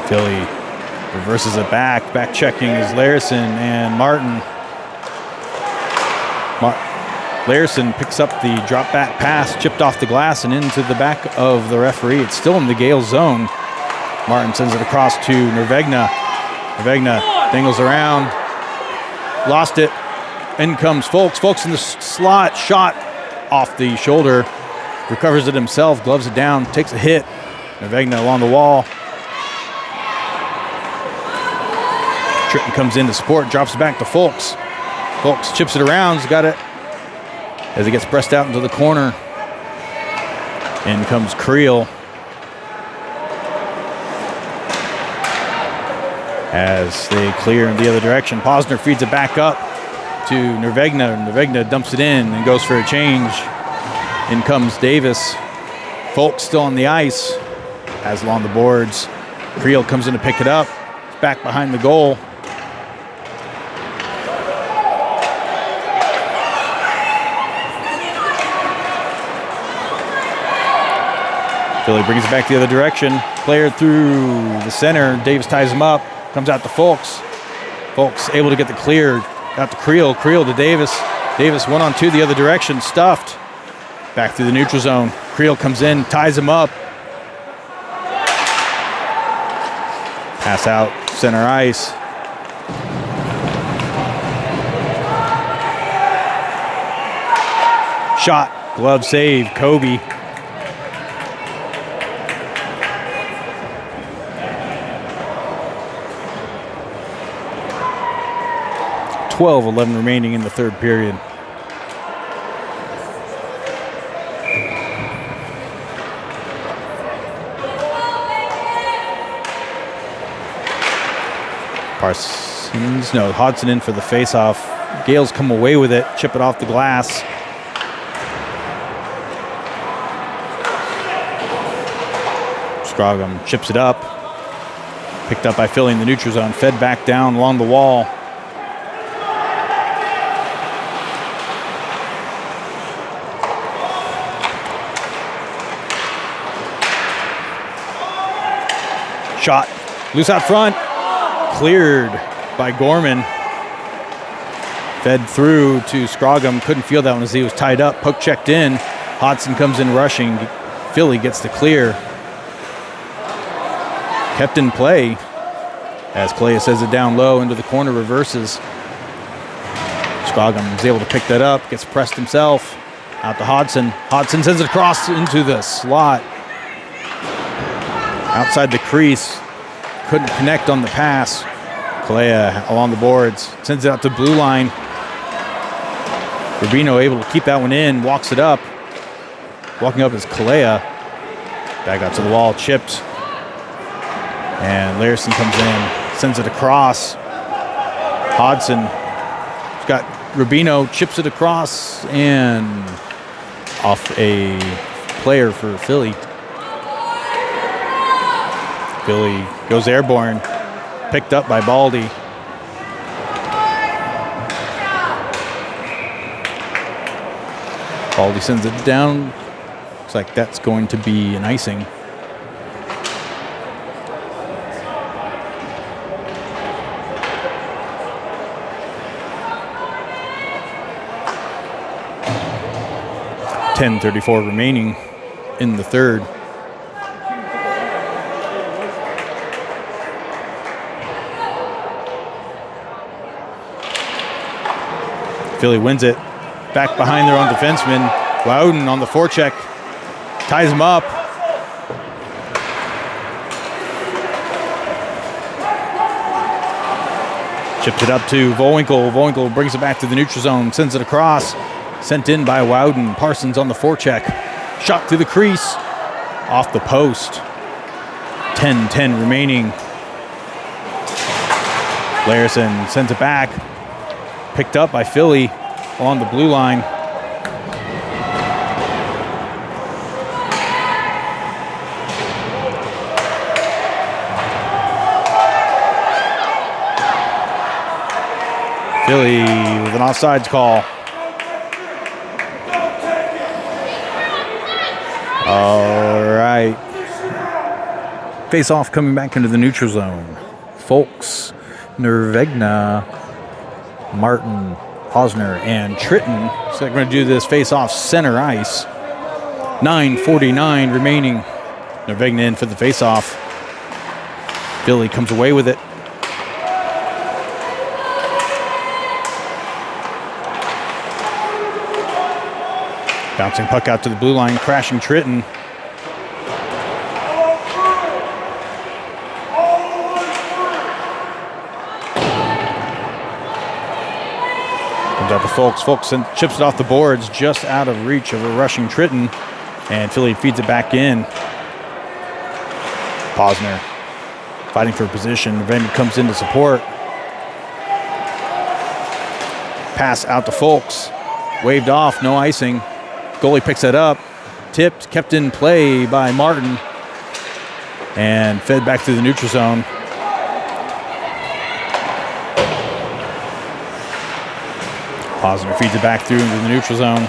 Philly reverses it back. Back checking is Larison and Martin. Larison picks up the drop back pass, chipped off the glass and into the back of the referee. It's still in the Gale zone. Martin sends it across to Nevegna. Nevegna dangles around. Lost it. In comes Folks. Folks in the slot. Shot off the shoulder. Recovers it himself. Gloves it down. Takes a hit. Nevegna along the wall. Tritton comes in to support. Drops it back to Folks. Folks chips it around. He's got it. As it gets pressed out into the corner. In comes Creel. As they clear in the other direction, Posner feeds it back up to Nevegna. Nevegna dumps it in and goes for a change. In comes Davis. Folks still on the ice. Has along the boards. Creel comes in to pick it up. Back behind the goal. Philly brings it back the other direction. Player through the center. Davis ties him up. Comes out to Folks. Folks able to get the clear out to Creel. Creel to Davis. Davis 1-on-2 the other direction. Stuffed. Back through the neutral zone. Creel comes in, ties him up. Pass out center ice. Shot. Glove save. Kobe. 12-11 remaining in the third period. Hodson in for the face-off. Gales come away with it, chip it off the glass. Scroggum chips it up. Picked up by Philly in the neutral zone, fed back down along the wall. Shot, loose out front, cleared by Gorman. Fed through to Scroggum, couldn't feel that one as he was tied up. Puck checked in, Hodson comes in rushing. Philly gets the clear. Kept in play as Calais says it down low into the corner, reverses. Scroggum is able to pick that up, gets pressed himself. Out to Hodson. Hodson sends it across into the slot. Outside the crease, couldn't connect on the pass. Kalea along the boards, sends it out to blue line. Rubino able to keep that one in, walks it up. Walking up is Kalea. Back out to the wall, chipped. And Larison comes in, sends it across. Hodson got Rubino, chips it across, and off a player for Philly. Philly goes airborne, picked up by Baldy. Baldy sends it down. Looks like that's going to be an icing. .10:34 remaining in the third. Philly wins it. Back behind their own defenseman. Wowden on the forecheck. Ties him up. Chips it up to Volwinkle. Volwinkle brings it back to the neutral zone. Sends it across. Sent in by Wowden. Parsons on the forecheck. Shot through the crease. Off the post. 10:10 remaining. Larison sends it back. Picked up by Philly along the blue line. Philly with an offsides call. All right. Face off coming back into the neutral zone. Folks, Nervegna, Martin, Posner, and Tritton. So they're going to do this face off center ice. 9:49 remaining. Nervegna in for the face off. Philly comes away with it. Bouncing puck out to the blue line, crashing Tritton. Comes out to Folks. Folks chips it off the boards, just out of reach of a rushing Tritton. And Philly feeds it back in. Posner fighting for position. Nervegna comes in to support. Pass out to Folks. Waved off, no icing. Goalie picks it up, tipped, kept in play by Martin, and fed back through the neutral zone. Posner feeds it back through into the neutral zone.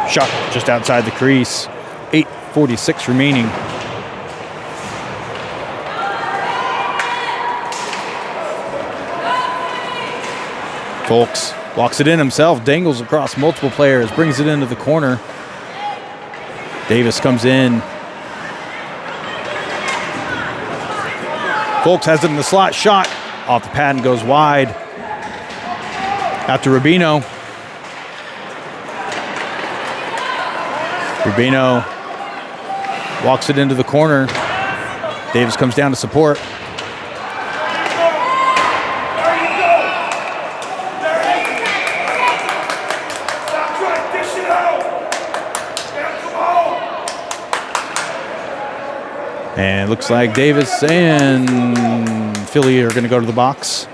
Shot just outside the crease. 8:46 remaining. Folks walks it in himself, dangles across multiple players, brings it into the corner. Davis comes in. Folks has it in the slot, shot off the pad and goes wide. Out to Rubino. Rubino walks it into the corner. Davis comes down to support. And it looks like Davis and Philly are going to go to the box.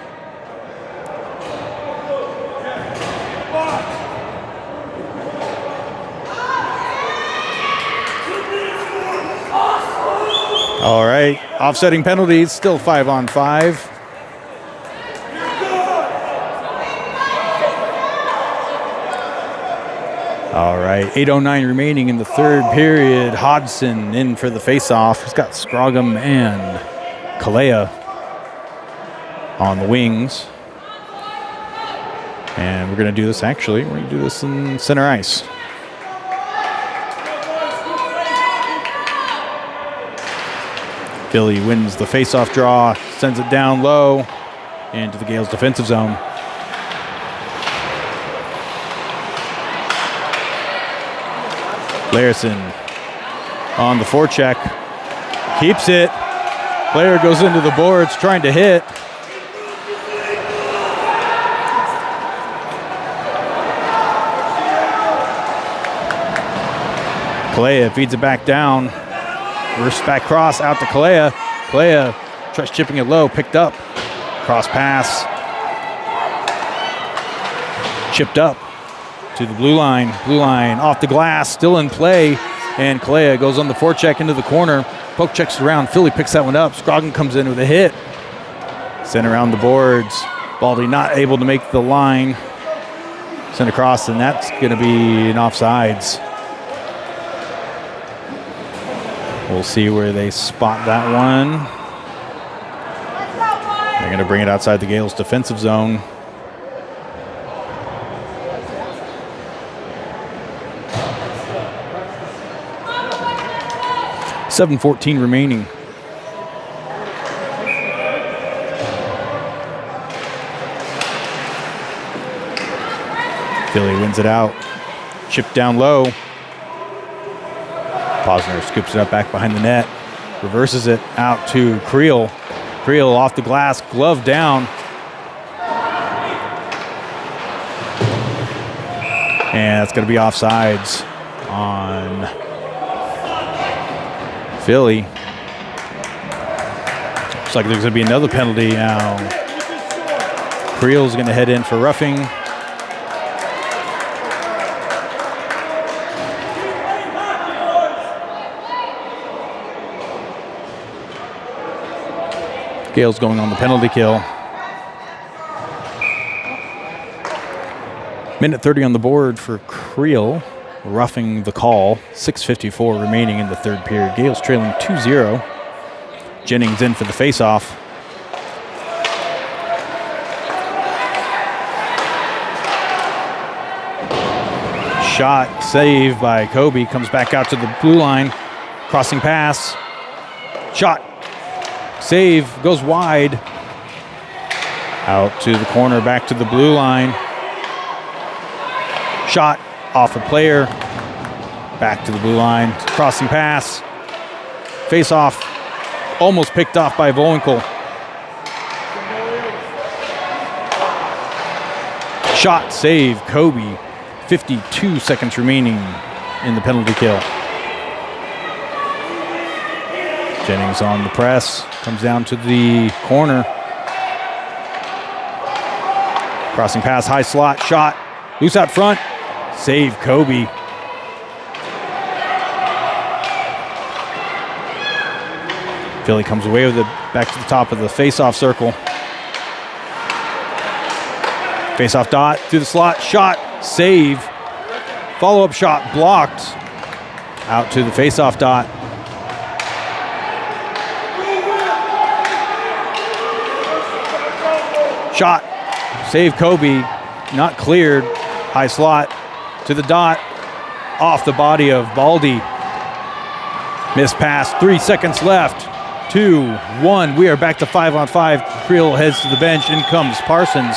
All right, offsetting penalties, still 5-on-5. All right, 8:09 remaining in the third period. Hodgson in for the face-off. He's got Scroggum and Kalea on the wings. And we're going to do this, actually, we're going to do this in center ice. Philly wins the face-off draw, sends it down low into the Gales' defensive zone. Larison on the forecheck, keeps it. Player goes into the boards trying to hit. Kalea feeds it back down. Reverse back cross out to Kalea. Kalea tries chipping it low, picked up. Cross pass. Chipped up to the blue line. Blue line off the glass, still in play. And Kalea goes on the forecheck into the corner. Poke checks it around. Philly picks that one up. Scroggin comes in with a hit. Sent around the boards. Baldy not able to make the line. Sent across, and that's going to be an offsides. We'll see where they spot that one. They're going to bring it outside the Gales' defensive zone. .7:14 remaining. Philly wins it out. Chip down low. Posner scoops it up back behind the net. Reverses it out to Creel. Creel off the glass, glove down. And that's going to be offsides on Philly. Looks like there's going to be another penalty now. Creel's going to head in for roughing. Gales going on the penalty kill. Minute 30 on the board for Creel, roughing the call. 6:54 remaining in the third period. Gales trailing 2-0. Jennings in for the faceoff. Shot, save by Kobe. Comes back out to the blue line. Crossing pass. Shot. Save, goes wide. Out to the corner, back to the blue line. Shot off a player. Back to the blue line. Crossing pass. Face off. Almost picked off by Volinkel. Shot, save, Kobe. 52 seconds remaining in the penalty kill. Jennings on the press. Comes down to the corner. Crossing pass, high slot, shot. Loose out front. Save, Kobe. Philly comes away with it back to the top of the face-off circle. Face-off dot through the slot, shot, save. Follow-up shot blocked. Out to the face-off dot. Shot, save Kobe, not cleared. High slot to the dot, off the body of Baldy. Missed pass, 3 seconds left. 2-1, we are back to 5-on-5. Creel heads to the bench, in comes Parsons.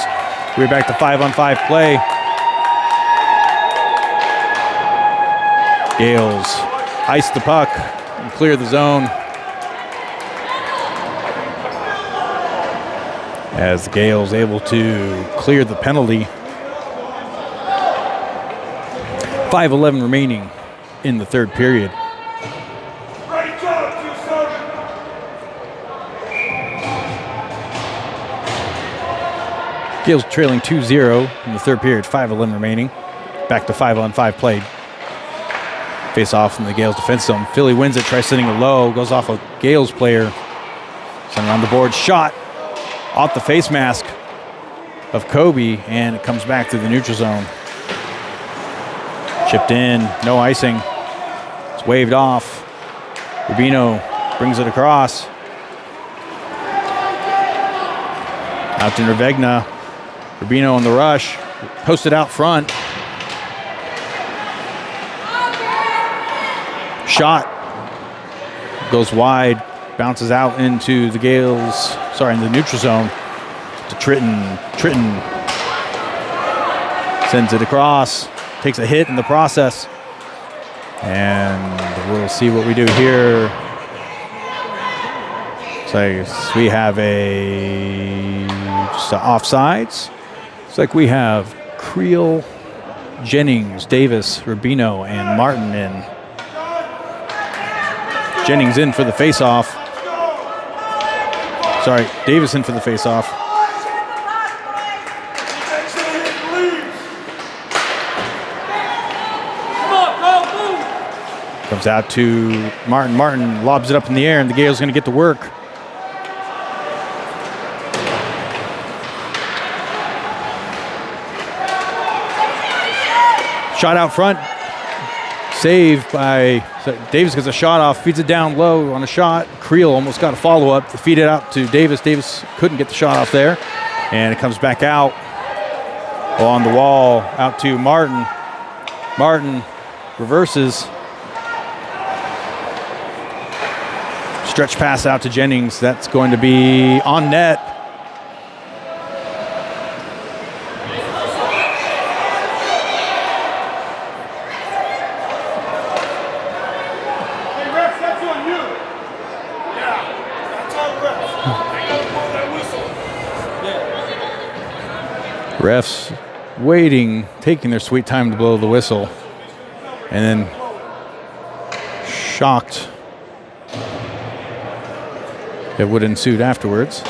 We're back to 5-on-5 play. Gales ice the puck and clear the zone. As the Gales able to clear the penalty. 5:11 remaining in the third period. Great job, Houston. Gales trailing 2-0 in the third period, 5:11 remaining. Back to 5-on-5 play. Face off from the Gales defense zone. Philly wins it, tries sending it low, goes off a Gales player. Sent around the board, shot off the face mask of Kobe, and it comes back to the neutral zone. Chipped in, no icing. It's waved off. Rubino brings it across. Out to Nervegna. Rubino on the rush. Posted out front. Shot. Goes wide. Bounces out into the Gales, in the neutral zone to Tritton. Tritton sends it across. Takes a hit in the process. And we'll see what we do here. So we have just offsides. It's like we have Creel, Jennings, Davis, Rubino, and Martin in. Jennings in for the face-off. Sorry, Davis in for the face-off. Make sure he leaves. Comes out to Martin. Martin lobs it up in the air, and the Gale's going to get to work. Shot out front. Saved by Davis. Gets a shot off. Feeds it down low on a shot. Creel almost got a follow-up. Feed it out to Davis. Davis couldn't get the shot off there. And it comes back out on the wall. Out to Martin. Martin reverses. Stretch pass out to Jennings. That's going to be on net. Hey, refs, that's on you. Yeah, that's on refs. They gotta blow that whistle. Refs waiting, taking their sweet time to blow the whistle. And then shocked it would ensue afterwards.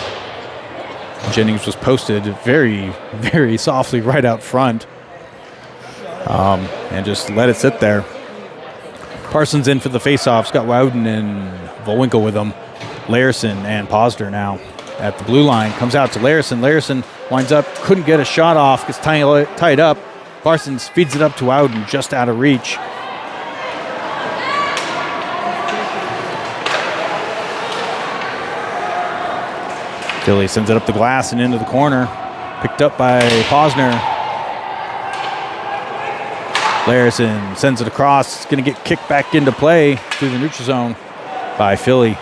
Jennings was posted very, very softly right out front, and just let it sit there. Parsons in for the face-offs. Got Wowden and Volwinkle with him. Larison and Posner now at the blue line. Comes out to Larison. Larison winds up, couldn't get a shot off, gets tied up. Parsons feeds it up to Wowden, just out of reach. Philly sends it up the glass and into the corner. Picked up by Posner. Larison sends it across. It's going to get kicked back into play through the neutral zone by Philly.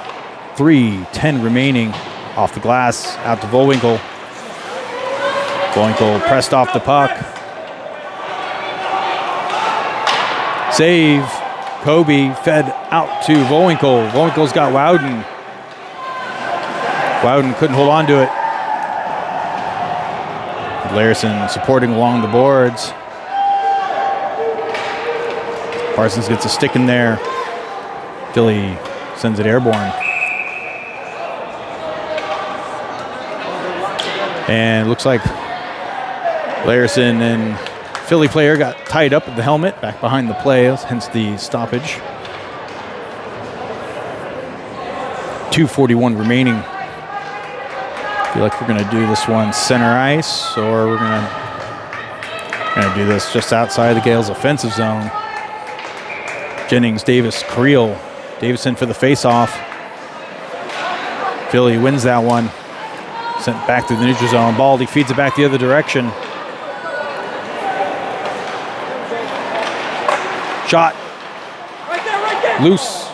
3:10 remaining. Off the glass, out to Volwinkle. Volwinkle pressed off the puck. Save. Kobe fed out to Volwinkle. Volwinkle's got Wowden. Wowden couldn't hold on to it. Larison supporting along the boards. Parsons gets a stick in there. Philly sends it airborne. And it looks like Larison and Philly player got tied up at the helmet back behind the play, hence the stoppage. 2:41 remaining. Feel like we're going to do this one center ice, or we're going to do this just outside the Gales' offensive zone. Jennings, Davis, Creel. Davis in for the face-off. Philly wins that one. Sent back through the neutral zone. Baldy feeds it back the other direction. Shot. Right there. Loose.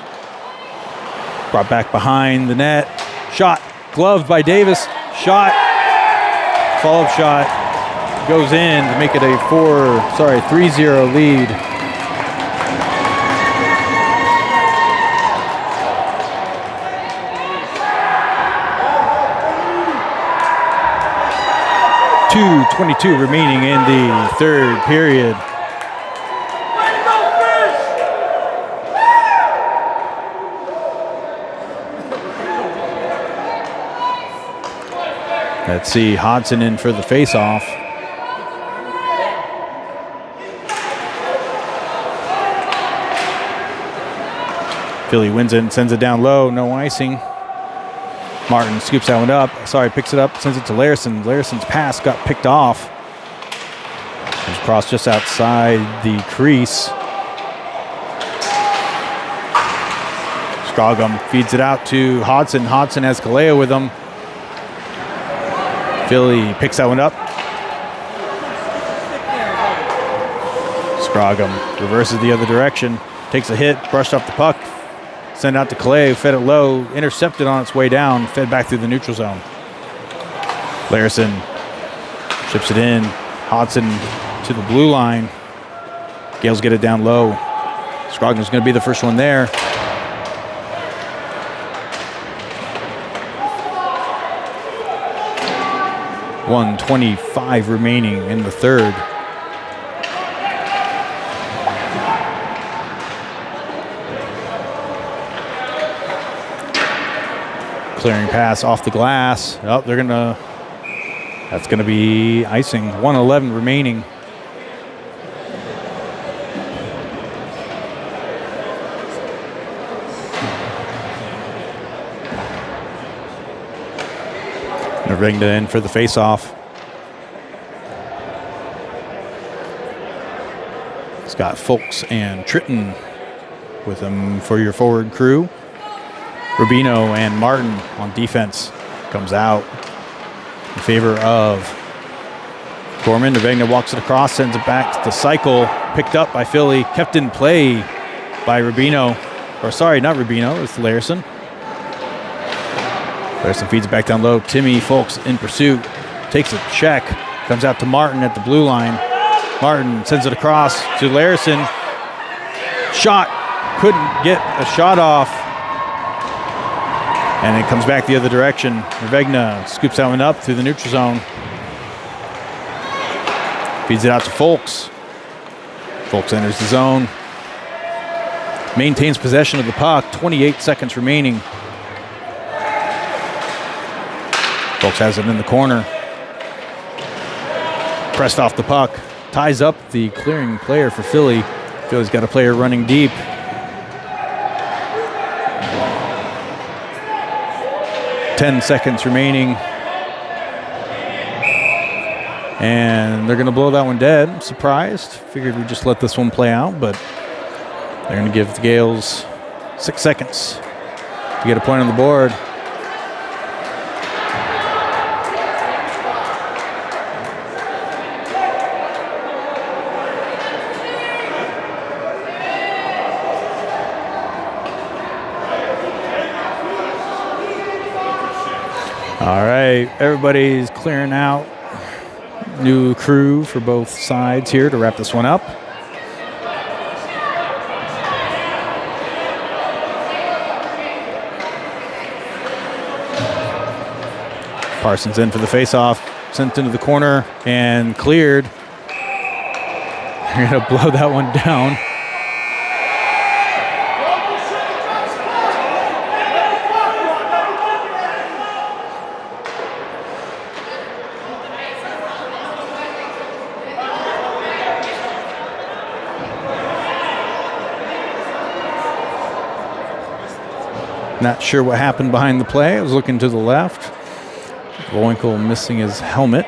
Brought back behind the net. Shot. Gloved by Davis. Shot. Follow-up shot. Goes in to make it a 3-0 lead. .222 remaining in the third period. Let's see, Hodson in for the face-off. Philly wins it and sends it down low, no icing. Martin scoops that one up. Picks it up, sends it to Larison. Larison's pass got picked off. Comes across just outside the crease. Scroggum feeds it out to Hodson. Hodson has Kalea with him. Philly picks that one up. Scroggum reverses the other direction. Takes a hit, brushed off the puck. Sent out to Clay, fed it low, intercepted on its way down, fed back through the neutral zone. Larison chips it in. Hodson to the blue line. Gales get it down low. Scroggum's going to be the first one there. .125 remaining in the third. Clearing pass off the glass. Oh, that's gonna be icing. 1:11 remaining. Nervigna in for the face-off. It's got Folks and Tritton with them for your forward crew. Rubino and Martin on defense. Comes out in favor of Gorman. Nervigna walks it across, sends it back to the cycle. Picked up by Philly. Kept in play by Rubino. Or sorry, not Rubino. It's Larson. Larson feeds it back down low. Timmy Folks in pursuit. Takes a check. Comes out to Martin at the blue line. Martin sends it across to Larson. Shot. Couldn't get a shot off. And it comes back the other direction. Nervigna scoops that one up through the neutral zone. Feeds it out to Folks. Folks enters the zone. Maintains possession of the puck. 28 seconds remaining. Folks has it in the corner. Pressed off the puck. Ties up the clearing player for Philly. Philly's got a player running deep. Ten seconds remaining. And they're going to blow that one dead. I'm surprised. Figured we'd just let this one play out, but they're going to give the Gales 6 seconds to get a point on the board. All right, everybody's clearing out. New crew for both sides here to wrap this one up. Parsons in for the face-off, sent into the corner and cleared. They're gonna blow that one down. Not sure what happened behind the play. I was looking to the left. Voinkel missing his helmet.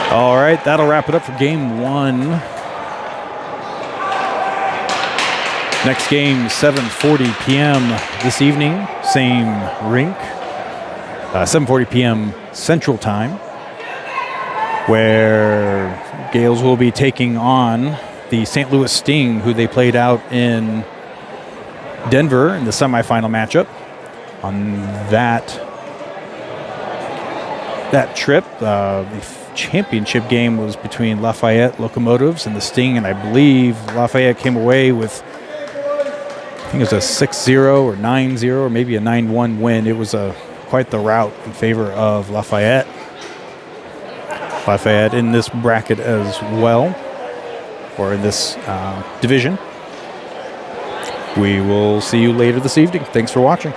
All right, that'll wrap it up for game one. Next game, 7:40 p.m. this evening, same rink, 7:40 p.m. Central Time, where Gales will be taking on the St. Louis Sting, who they played out in Denver in the semifinal matchup. On that trip, the championship game was between Lafayette Locomotives and the Sting, and I believe Lafayette came away with, I think it was a 6-0 or 9-0 or maybe a 9-1 win. It was quite the rout in favor of Lafayette. Lafayette in this bracket as well, or in this division. We will see you later this evening. Thanks for watching.